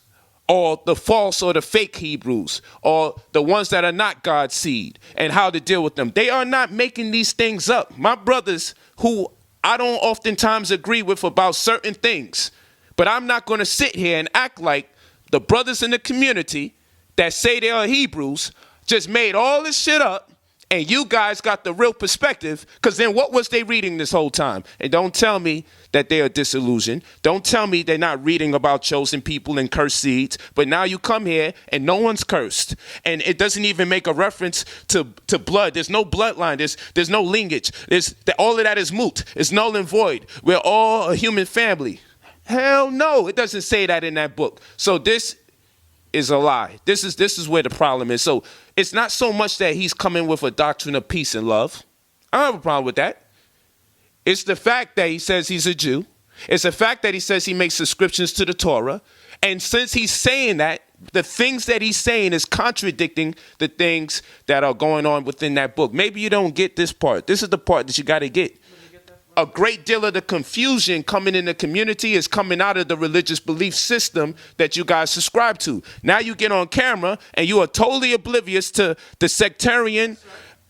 or the false or the fake Hebrews, or the ones that are not God's seed, and how to deal with them. They are not making these things up. My brothers, who I don't oftentimes agree with about certain things, but I'm not going to sit here and act like the brothers in the community that say they are Hebrews just made all this shit up, and you guys got the real perspective, because then what was they reading this whole time? And don't tell me that they are disillusioned. Don't tell me they're not reading about chosen people and cursed seeds. But now you come here and no one's cursed. And it doesn't even make a reference to blood. There's no bloodline. There's no lineage. All of that is moot. It's null and void. We're all a human family. Hell no, it doesn't say that in that book. So this is a lie. This is where the problem is. So it's not so much that he's coming with a doctrine of peace and love. I don't have a problem with that. It's the fact that he says he's a Jew. It's the fact that he says he makes subscriptions to the Torah. And since he's saying that, the things that he's saying is contradicting the things that are going on within that book. Maybe you don't get this part. This is the part that you got to get. A great deal of the confusion coming in the community is coming out of the religious belief system that you guys subscribe to. Now you get on camera and you are totally oblivious to the sectarian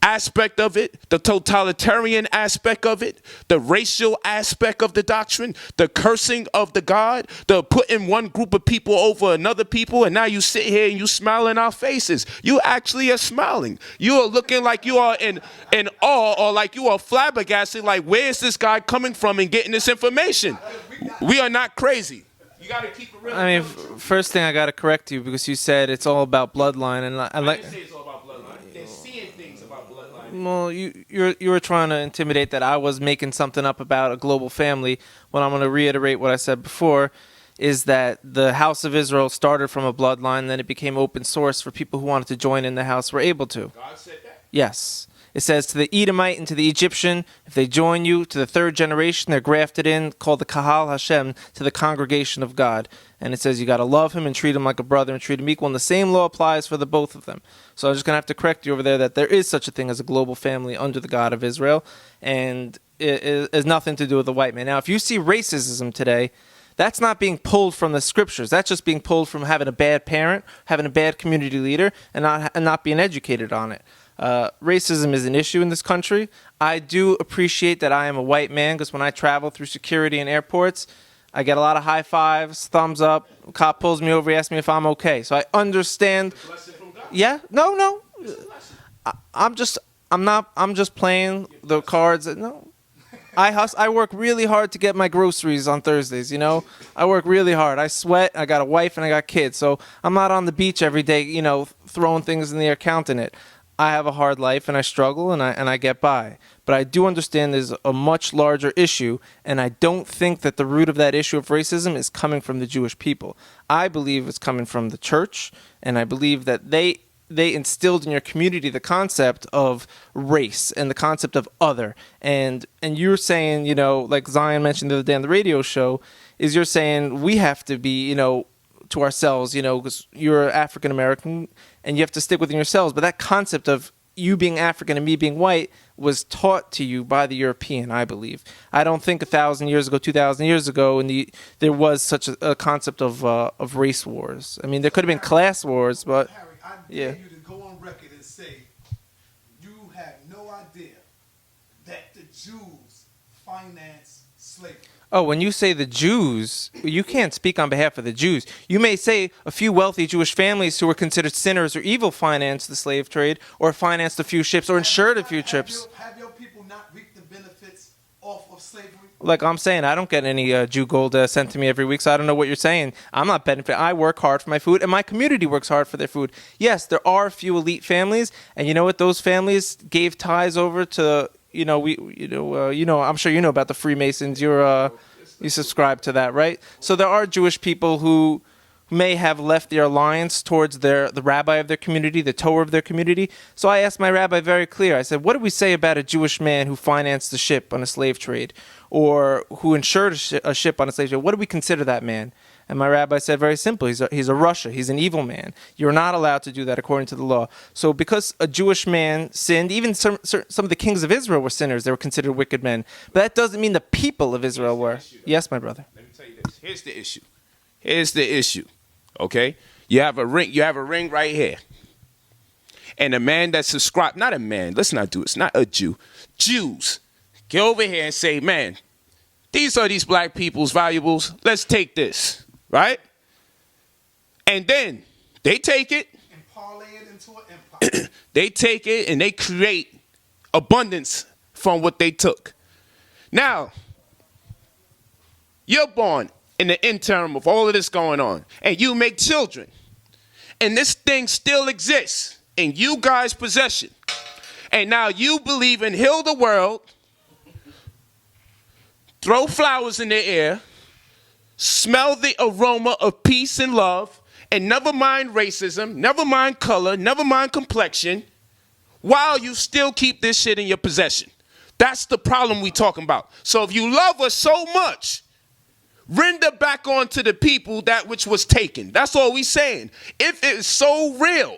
aspect of it, the totalitarian aspect of it, the racial aspect of the doctrine, the cursing of the God, the putting one group of people over another people, and now you sit here and you smile in our faces. You actually are smiling. You are looking like you are in awe, or like you are flabbergasted, like where is this guy coming from and getting this information? We are not crazy. You got to keep it real. I mean, first thing I got to correct you, because you said it's all about bloodline, and I like. didn't say it's all about bloodline. They're seeing things about bloodline. Well, you were trying to intimidate that I was making something up about a global family. When I'm going to reiterate what I said before, is that the House of Israel started from a bloodline, then it became open source for people who wanted to join in the house were able to. God said that? Yes. It says to the Edomite and to the Egyptian, if they join you to the third generation, they're grafted in, called the Kahal Hashem, to the congregation of God. And it says you got to love him and treat him like a brother and treat him equal. And the same law applies for the both of them. So I'm just going to have to correct you over there that there is such a thing as a global family under the God of Israel. And it has nothing to do with the white man. Now, if you see racism today, that's not being pulled from the scriptures. That's just being pulled from having a bad parent, having a bad community leader, and not being educated on it. Racism is an issue in this country. I do appreciate that I am a white man, because when I travel through security in airports, I get a lot of high fives, thumbs up. A cop pulls me over, he asks me if I'm okay. So I understand. Yeah, no. I'm just playing the cards. No, I work really hard to get my groceries on Thursdays. You know, I work really hard. I sweat. I got a wife and I got kids, so I'm not on the beach every day. You know, throwing things in the air, counting it. I have a hard life and I struggle and I get by. But I do understand there's a much larger issue, and I don't think that the root of that issue of racism is coming from the Jewish people. I believe it's coming from the church, and I believe that they they instilled in your community the concept of race and the concept of other. And you're saying, like Zion mentioned the other day on the radio show, is you're saying we have to be, to ourselves, because you're African American and you have to stick within yourselves. But that concept of you being African and me being white was taught to you by the European, I believe. I don't think 1,000 years ago, 2,000 years ago, there was such a concept of race wars. I mean, there could have been class wars, but Harry, I yeah. dare you to go on record and say you have no idea that the Jews finance slavery. Oh, when you say the Jews, you can't speak on behalf of the Jews. You may say a few wealthy Jewish families who were considered sinners or evil financed the slave trade, or financed a few ships, or insured a few trips. Have your people not reaped the benefits off of slavery? Like I'm saying, I don't get any Jew gold sent to me every week, so I don't know what you're saying. I'm not benefiting. I work hard for my food, and my community works hard for their food. Yes, there are a few elite families, and you know what? Those families gave tithes over to, I'm sure you know about the Freemasons. You subscribe to that, right? So there are Jewish people who may have left their alliance towards the rabbi of their community, the Torah of their community. So I asked my rabbi very clear. I said, what do we say about a Jewish man who financed the ship on a slave trade, or who insured a ship on a slave trade? What do we consider that man? And my rabbi said very simple, he's a Rasha, he's an evil man. You're not allowed to do that according to the law. So because a Jewish man sinned, even some of the kings of Israel were sinners, they were considered wicked men. But that doesn't mean the people of Israel were. Yes, my brother. Let me tell you this. Here's the issue. Okay? You have a ring right here. And a man that subscribed, not a man, let's not do this, not a Jew. Jews, get over here and say, man, these are these black people's valuables. Let's take this. Right? And then they take it. And parlay it into an empire. They take it and they create abundance from what they took. Now, you're born in the interim of all of this going on, and you make children. And this thing still exists in you guys' possession. And now you believe in heal the world, throw flowers in the air, smell the aroma of peace and love, and never mind racism, never mind color, never mind complexion, while you still keep this shit in your possession. That's the problem we talking about. So if you love us so much, render back onto the people that which was taken. That's all we saying. If it's so real,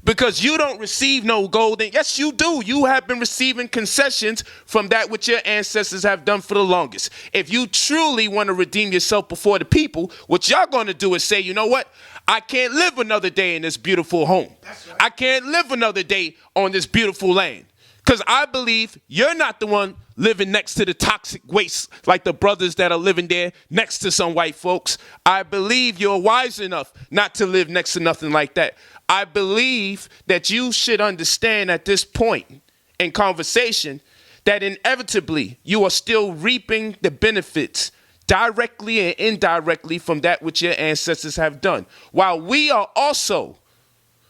because you don't receive no gold, and yes, you do. You have been receiving concessions from that which your ancestors have done for the longest. If you truly want to redeem yourself before the people, what y'all going to do is say, you know what? I can't live another day in this beautiful home. That's right. I can't live another day on this beautiful land. Because I believe you're not the one living next to the toxic waste like the brothers that are living there next to some white folks. I believe you're wise enough not to live next to nothing like that. I believe that you should understand at this point in conversation that inevitably you are still reaping the benefits directly and indirectly from that which your ancestors have done. While we are also,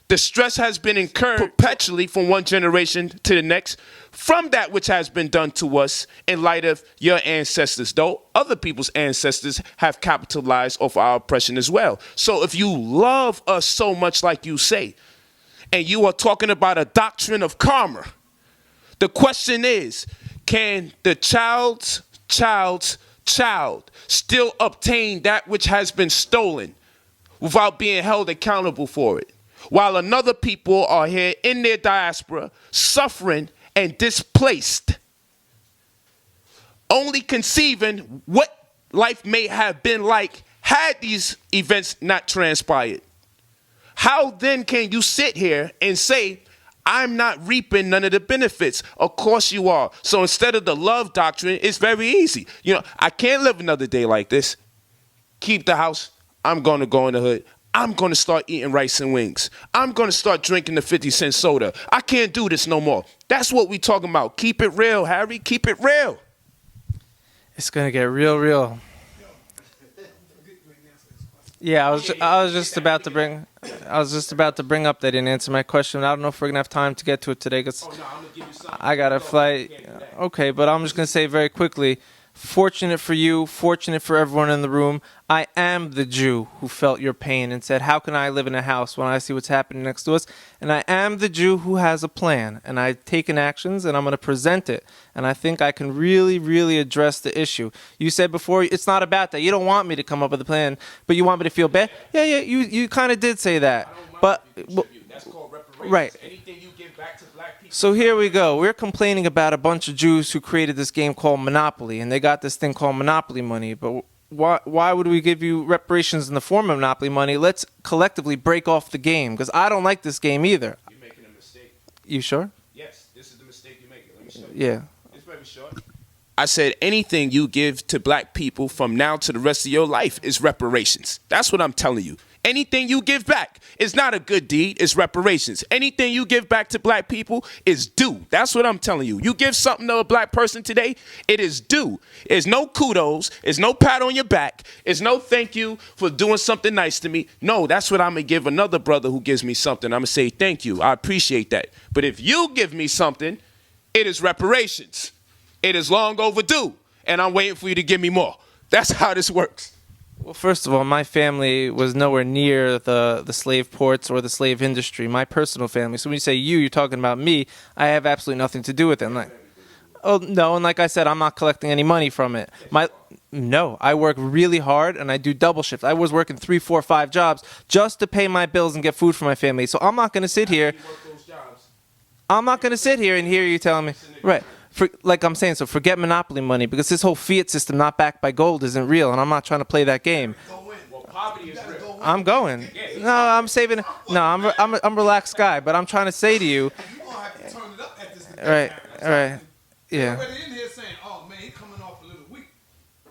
the stress has been incurred perpetually from one generation to the next from that which has been done to us in light of your ancestors, though other people's ancestors have capitalized off our oppression as well. So if you love us so much like you say, and you are talking about a doctrine of karma, the question is, can the child's child still obtain that which has been stolen without being held accountable for it? While another people are here in their diaspora, suffering and displaced, only conceiving what life may have been like had these events not transpired. How then can you sit here and say, I'm not reaping none of the benefits? Of course you are. So instead of the love doctrine, it's very easy. I can't live another day like this. Keep the house. I'm going to go in the hood. I'm going to start eating rice and wings. I'm going to start drinking the 50-cent soda. I can't do this no more. That's what we talking about. Keep it real, Harry. Keep it real. It's going to get real. Yeah, I was just about to bring up they didn't answer my question. I don't know if we're going to have time to get to it today because I got a flight. Okay, but I'm just going to say very quickly, Fortunate for you, fortunate for everyone in the room, I am the Jew who felt your pain and said, how can I live in a house when I see what's happening next to us? And I am the Jew who has a plan, and I've taken actions, and I'm going to present it. And I think I can really, really address the issue. You said before, it's not about that. You don't want me to come up with a plan, but you want me to feel bad? Yeah, you kind of did say that. But That's called reparations. right. Anything you give back to black people. So here we go. We're complaining about a bunch of Jews who created this game called Monopoly, and they got this thing called Monopoly money. But why would we give you reparations in the form of Monopoly money? Let's collectively break off the game, because I don't like this game either. You're making a mistake. You sure? Yes, this is the mistake you're making. Let me show you. Yeah. It's very short. I said anything you give to black people from now to the rest of your life is reparations. That's what I'm telling you. Anything you give back is not a good deed, it's reparations. Anything you give back to black people is due. That's what I'm telling you. You give something to a black person today, it is due. There's no kudos, there's no pat on your back, there's no thank you for doing something nice to me. No, that's what I'm going to give another brother who gives me something. I'm going to say thank you, I appreciate that. But if you give me something, it is reparations. It is long overdue, and I'm waiting for you to give me more. That's how this works. Well, first of all, my family was nowhere near the slave ports or the slave industry, my personal family. So when you say you're talking about me. I have absolutely nothing to do with it. Oh, no, and like I said, I'm not collecting any money from it. No, I work really hard, and I do double shift. I was working 3, 4, 5 jobs just to pay my bills and get food for my family. So I'm not going to sit here. I'm not going to sit here and hear you telling me. Right. Like I'm saying, so forget monopoly money, because this whole fiat system not backed by gold isn't real, and I'm not trying to play that game. Well, poverty is real. I'm going. No, I'm saving. No, I'm a relaxed guy, but I'm trying to say to you. You're going to have to turn it up at this. Right. Yeah. Everybody in here saying, oh, man, he's coming off a little weak.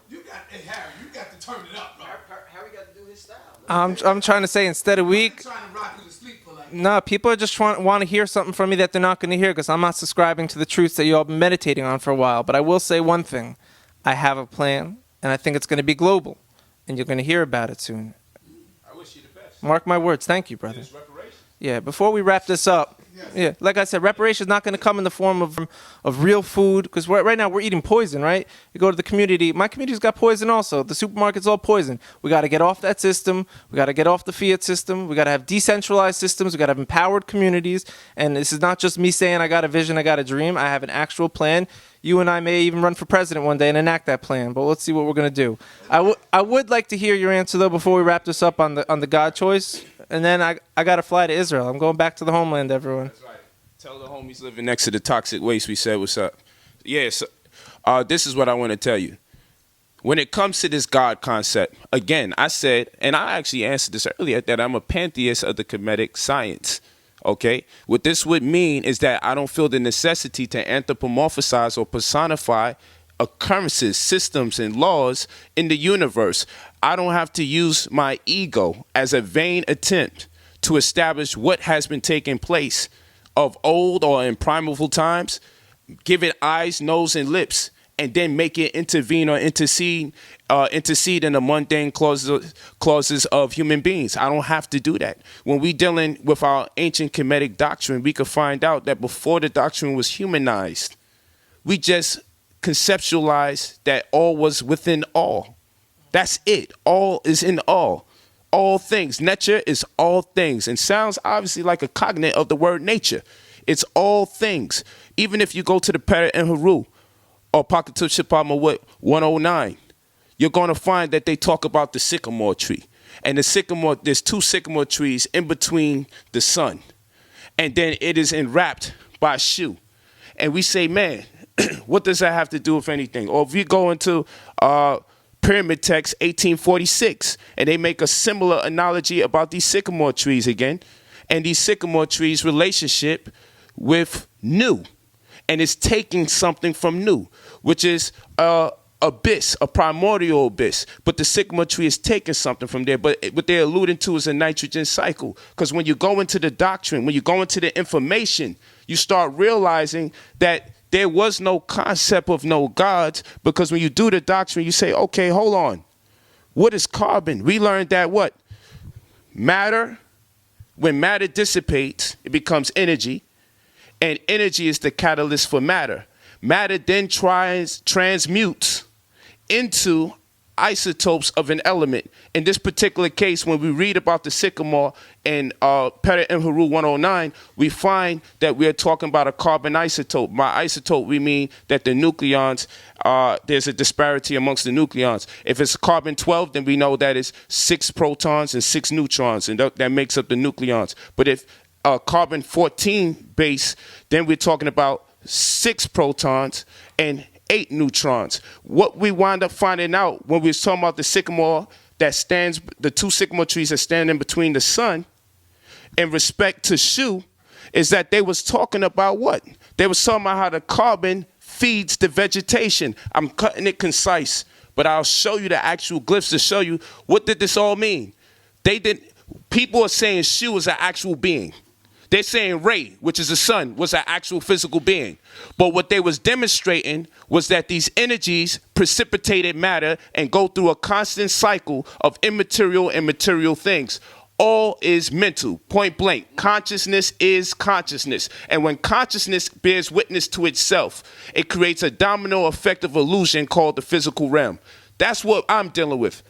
Hey, Harry, you got to turn it up, bro. Harry got to do his style. I'm trying to say, instead of weak, Trying to rock you to sleep for like. no, people are just want to hear something from me that they're not going to hear, because I'm not subscribing to the truths that you all been meditating on for a while. But I will say one thing. I have a plan, and I think it's going to be global, and you're going to hear about it soon. I wish you the best. Mark my words. Thank you, brother. It's reparations. Yeah, before we wrap this up, yeah, like I said, reparations not going to come in the form of real food, because right now we're eating poison, right? You go to the community. My community's got poison also. The supermarket's all poison. We got to get off that system. We got to get off the fiat system. We got to have decentralized systems. We got to have empowered communities. And this is not just me saying I got a vision, I got a dream. I have an actual plan. You and I may even run for president one day and enact that plan, but let's see what we're going to do. I would like to hear your answer, though, before we wrap this up on the God choice. And then I got to fly to Israel. I'm going back to the homeland, everyone. That's right. Tell the homies living next to the toxic waste we said what's up. Yeah, so, this is what I want to tell you. When it comes to this God concept, again, I said, and I actually answered this earlier, that I'm a pantheist of the Kemetic science. Okay? What this would mean is that I don't feel the necessity to anthropomorphize or personify occurrences, systems, and laws in the universe. I don't have to use my ego as a vain attempt to establish what has been taking place of old or in primeval times, give it eyes, nose, and lips, and then make it intervene or intercede in the mundane clauses of human beings. I don't have to do that. When we dealing with our ancient Kemetic doctrine, we could find out that before the doctrine was humanized, we just conceptualized that all was within all. That's it. All is in all. All things. Nature is all things, and sounds obviously like a cognate of the word nature. It's all things. Even if you go to the Pera and Haru or Pakatu Shipama 109, you're going to find that they talk about the sycamore tree. And the sycamore, there's 2 sycamore trees in between the sun. And then it is enwrapped by a shoe. And we say, man, what does that have to do with anything? Or if you go into Pyramid Text 1846, and they make a similar analogy about these sycamore trees again, and these sycamore trees' relationship with new. And it's taking something from new, which is abyss, a primordial abyss. But the sycamore tree is taking something from there. But what they're alluding to is a nitrogen cycle. Because when you go into the doctrine, when you go into the information, you start realizing that there was no concept of no gods, because when you do the doctrine, you say, okay, hold on. What is carbon? We learned that what? Matter, when matter dissipates, it becomes energy, and energy is the catalyst for matter. Matter then transmutes into isotopes of an element. In this particular case, when we read about the sycamore in Pere Imheru 109, we find that we are talking about a carbon isotope. By isotope, we mean that the nucleons, there's a disparity amongst the nucleons. If it's carbon 12, then we know that it's 6 protons and 6 neutrons, and that makes up the nucleons. But if carbon 14 base, then we're talking about 6 protons and 8 neutrons. What we wind up finding out when we was talking about the sycamore that stands, the 2 sycamore trees that stand in between the sun, in respect to Shu, is that they was talking about what? They was talking about how the carbon feeds the vegetation. I'm cutting it concise, but I'll show you the actual glyphs to show you what did this all mean. People are saying Shu is an actual being. They're saying Ray, which is the sun, was an actual physical being. But what they was demonstrating was that these energies precipitated matter and go through a constant cycle of immaterial and material things. All is mental, point blank. Consciousness is consciousness. And when consciousness bears witness to itself, it creates a domino effect of illusion called the physical realm. That's what I'm dealing with.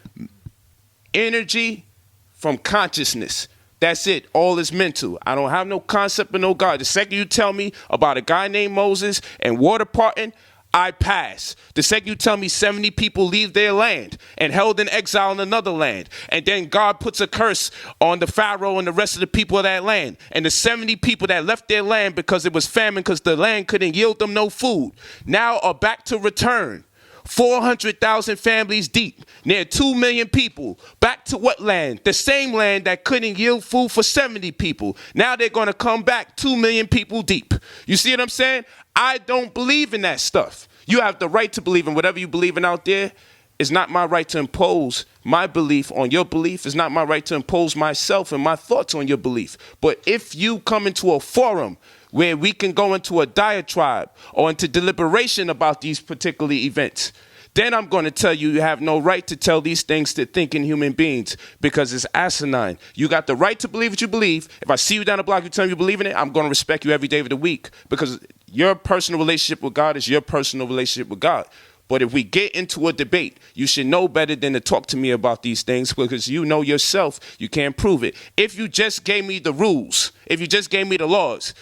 Energy from consciousness. That's it. All is mental. I don't have no concept of no God. The second you tell me about a guy named Moses and water parting, I pass. The second you tell me 70 people leave their land and held in exile in another land, and then God puts a curse on the Pharaoh and the rest of the people of that land, and the 70 people that left their land because it was famine, because the land couldn't yield them no food, now are back to return. 400,000 families deep, near 2 million people. Back to what land? The same land that couldn't yield food for 70 people. Now they're going to come back 2 million people deep. You see what I'm saying? I don't believe in that stuff. You have the right to believe in whatever you believe in out there. It's not my right to impose my belief on your belief. It's not my right to impose myself and my thoughts on your belief. But if you come into a forum where we can go into a diatribe or into deliberation about these particular events, then I'm going to tell you you have no right to tell these things to thinking human beings, because it's asinine. You got the right to believe what you believe. If I see you down the block, you tell me you believe in it, I'm going to respect you every day of the week, because your personal relationship with God is your personal relationship with God. But if we get into a debate, you should know better than to talk to me about these things, because you know yourself you can't prove it. If you just gave me the rules, if you just gave me the laws,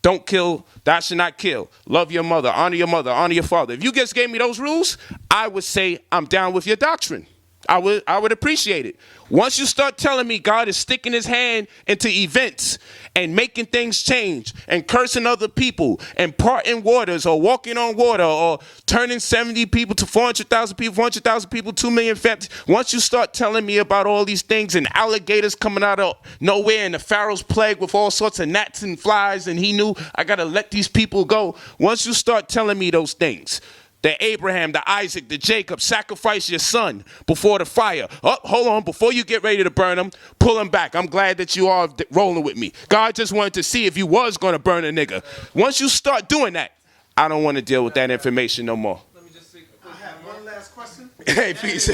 don't kill, thou shalt not kill, love your mother, honor your father. If you just gave me those rules, I would say I'm down with your doctrine. I would appreciate it. Once you start telling me God is sticking his hand into events and making things change and cursing other people and parting waters or walking on water or turning 70 people to 400,000 people, 400,000 people, 2 million families. Once you start telling me about all these things and alligators coming out of nowhere and the Pharaoh's plague with all sorts of gnats and flies and he knew I got to let these people go. Once you start telling me those things, the Abraham, the Isaac, the Jacob, sacrifice your son before the fire. Oh, hold on. Before you get ready to burn him, pull him back. I'm glad that you are rolling with me. God just wanted to see if you was going to burn a nigga. Once you start doing that, I don't want to deal with that information no more. Let me just see. I have one last question. Hey, peace.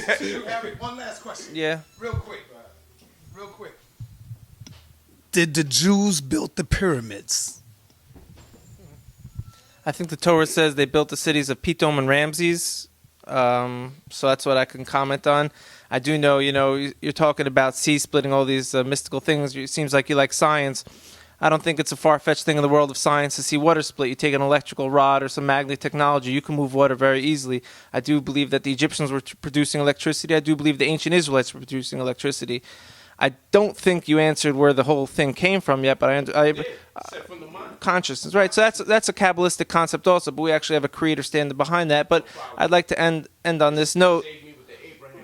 One last question. Yeah. Real quick. Did the Jews build the pyramids? I think the Torah says they built the cities of Pithom and Ramses, so that's what I can comment on. I do know, you're talking about sea splitting, all these mystical things. It seems like you like science. I don't think it's a far-fetched thing in the world of science to see water split. You take an electrical rod or some magnet technology, you can move water very easily. I do believe that the Egyptians were producing electricity. I do believe the ancient Israelites were producing electricity. I don't think you answered where the whole thing came from yet, but consciousness, right? So that's a Kabbalistic concept also, but we actually have a creator standing behind that. But I'd like to end on this note.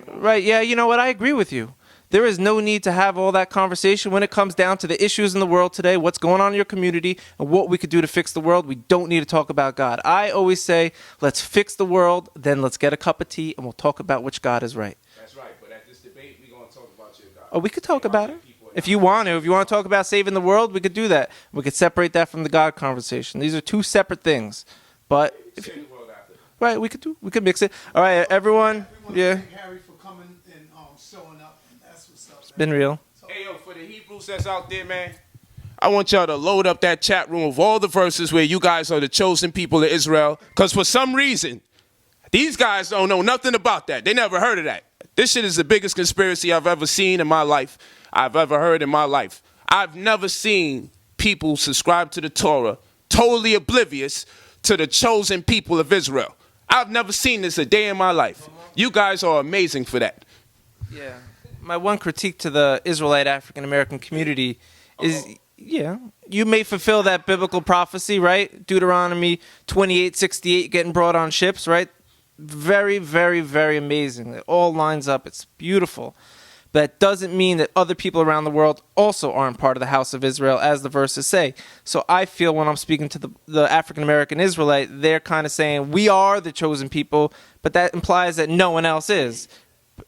Right, yeah, you know what? I agree with you. There is no need to have all that conversation when it comes down to the issues in the world today, what's going on in your community, and what we could do to fix the world. We don't need to talk about God. I always say, let's fix the world, then let's get a cup of tea, and we'll talk about which God is right. That's right, but at this debate, we're going to talk about your God. Oh, we could talk about it. If you want to. If you want to talk about saving the world, we could do that. We could separate that from the God conversation. These are two separate things. But right, we could mix it. All right, everyone. Yeah. Thank Harry for coming and showing up. That's what's up. It's been real. Hey, yo, for the Hebrews that's out there, man, I want y'all to load up that chat room of all the verses where you guys are the chosen people of Israel. Because for some reason, These guys don't know nothing about that. They never heard of that. This shit is the biggest conspiracy I've ever seen in my life, I've ever heard in my life. I've never seen people subscribe to the Torah totally oblivious to the chosen people of Israel. I've never seen this a day in my life. You guys are amazing for that. Yeah. My one critique to the Israelite African American community is, you may fulfill that biblical prophecy, right? Deuteronomy 28:68, getting brought on ships, right? Very, very, very amazing. It all lines up. It's beautiful. But that doesn't mean that other people around the world also aren't part of the house of Israel, as the verses say. So I feel when I'm speaking to the African-American Israelite, they're kind of saying, we are the chosen people, but that implies that no one else is.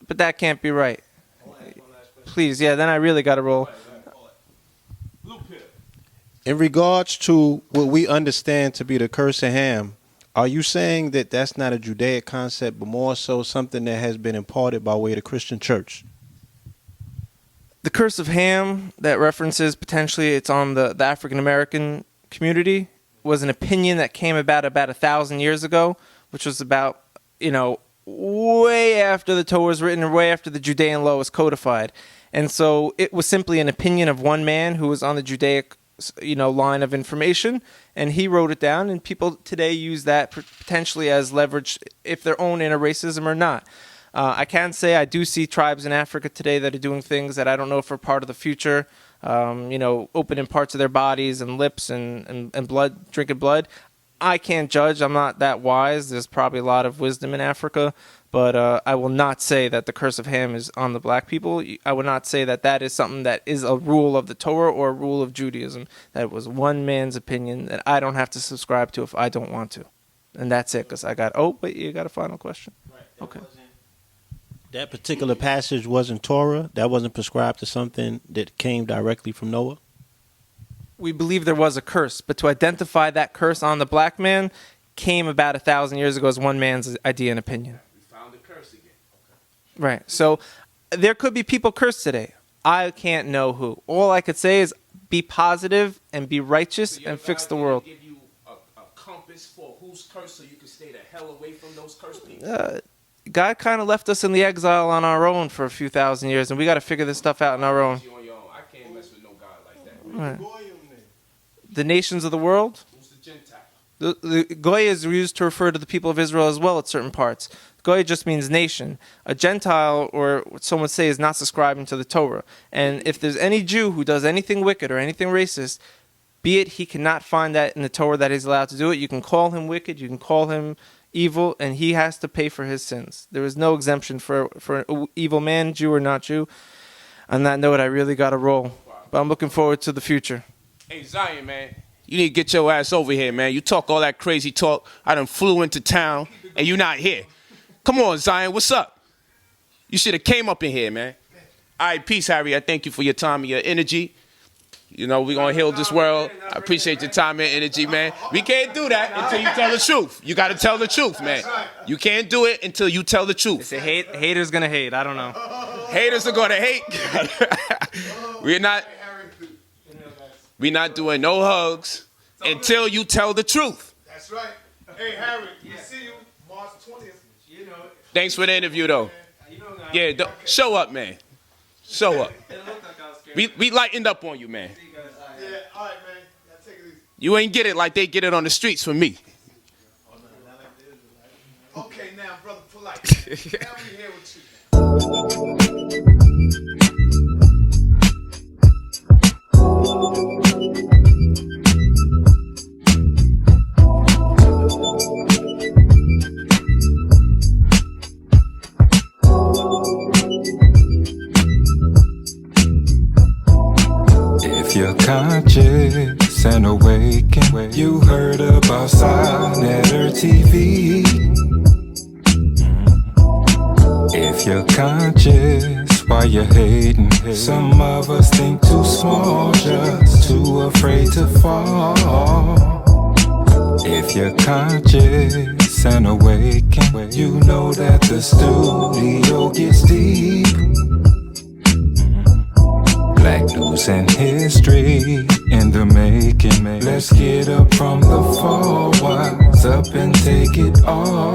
But that can't be right. Please, then I really got to roll. In regards to what we understand to be the curse of Ham, are you saying that that's not a Judaic concept, but more so something that has been imparted by way of the Christian church? The curse of Ham, that references potentially it's on the African-American community, was an opinion that came about 1,000 years ago, which was about, way after the Torah was written or way after the Judean law was codified. And so it was simply an opinion of one man who was on the Judaic line of information, and he wrote it down, and people today use that potentially as leverage if they're own inner racism or not. I can say I do see tribes in Africa today that are doing things that I don't know if are part of the future, opening parts of their bodies and lips and blood, drinking blood. I can't judge. I'm not that wise. There's probably a lot of wisdom in Africa, but I will not say that the curse of Ham is on the black people. I would not say that that is something that is a rule of the Torah or a rule of Judaism. That was one man's opinion that I don't have to subscribe to if I don't want to. And that's it, because you got a final question? Okay. That particular passage wasn't Torah? That wasn't prescribed to something that came directly from Noah? We believe there was a curse, but to identify that curse on the black man came about 1,000 years ago as one man's idea and opinion. We found the curse again. Okay. Right. So there could be people cursed today. I can't know who. All I could say is be positive and be righteous and fix the world. Give you a compass for who's cursed so you can stay the hell away from those cursed people? God kind of left us in the exile on our own for a few thousand years, and we got to figure this stuff out on our own. I can't mess with no God like that. Right. The nations of the world? Who's the Gentile? The Goy is used to refer to the people of Israel as well at certain parts. Goy just means nation. A Gentile, or what some would say, is not subscribing to the Torah. And if there's any Jew who does anything wicked or anything racist, be it he cannot find that in the Torah that he's allowed to do it, you can call him wicked, you can call him evil, and he has to pay for his sins. There is no exemption for an evil man, Jew or not Jew. On that note, I really got to roll. But I'm looking forward to the future. Hey, Zion, man. You need to get your ass over here, man. You talk all that crazy talk. I done flew into town, and you not here. Come on, Zion. What's up? You should have came up in here, man. All right, peace, Harry. I thank you for your time and your energy. We're going to heal this world. I appreciate your time and energy, man. We can't do that until you tell the truth. You got to tell the truth, man. You can't do it until you tell the truth. They say haters going to hate. I don't know. Haters are going to hate. We're not doing no hugs until you tell the truth. That's right. Hey, Harry, we see you March 20th. Thanks for the interview, though. Yeah, show up, man. Show up. We lightened up on you, man. Yeah, all right, man. Take it easy. You ain't get it like they get it on the streets from me. Okay, now, brother Polite. Now we here with you. If you're conscious and awakened, you heard about Signet or TV. If you're conscious while you're hating, some of us think too small, just too afraid to fall. If you're conscious and awakened, you know that the studio gets deep. Black news and history in the making. Let's get up from the fall, wise up and take it all.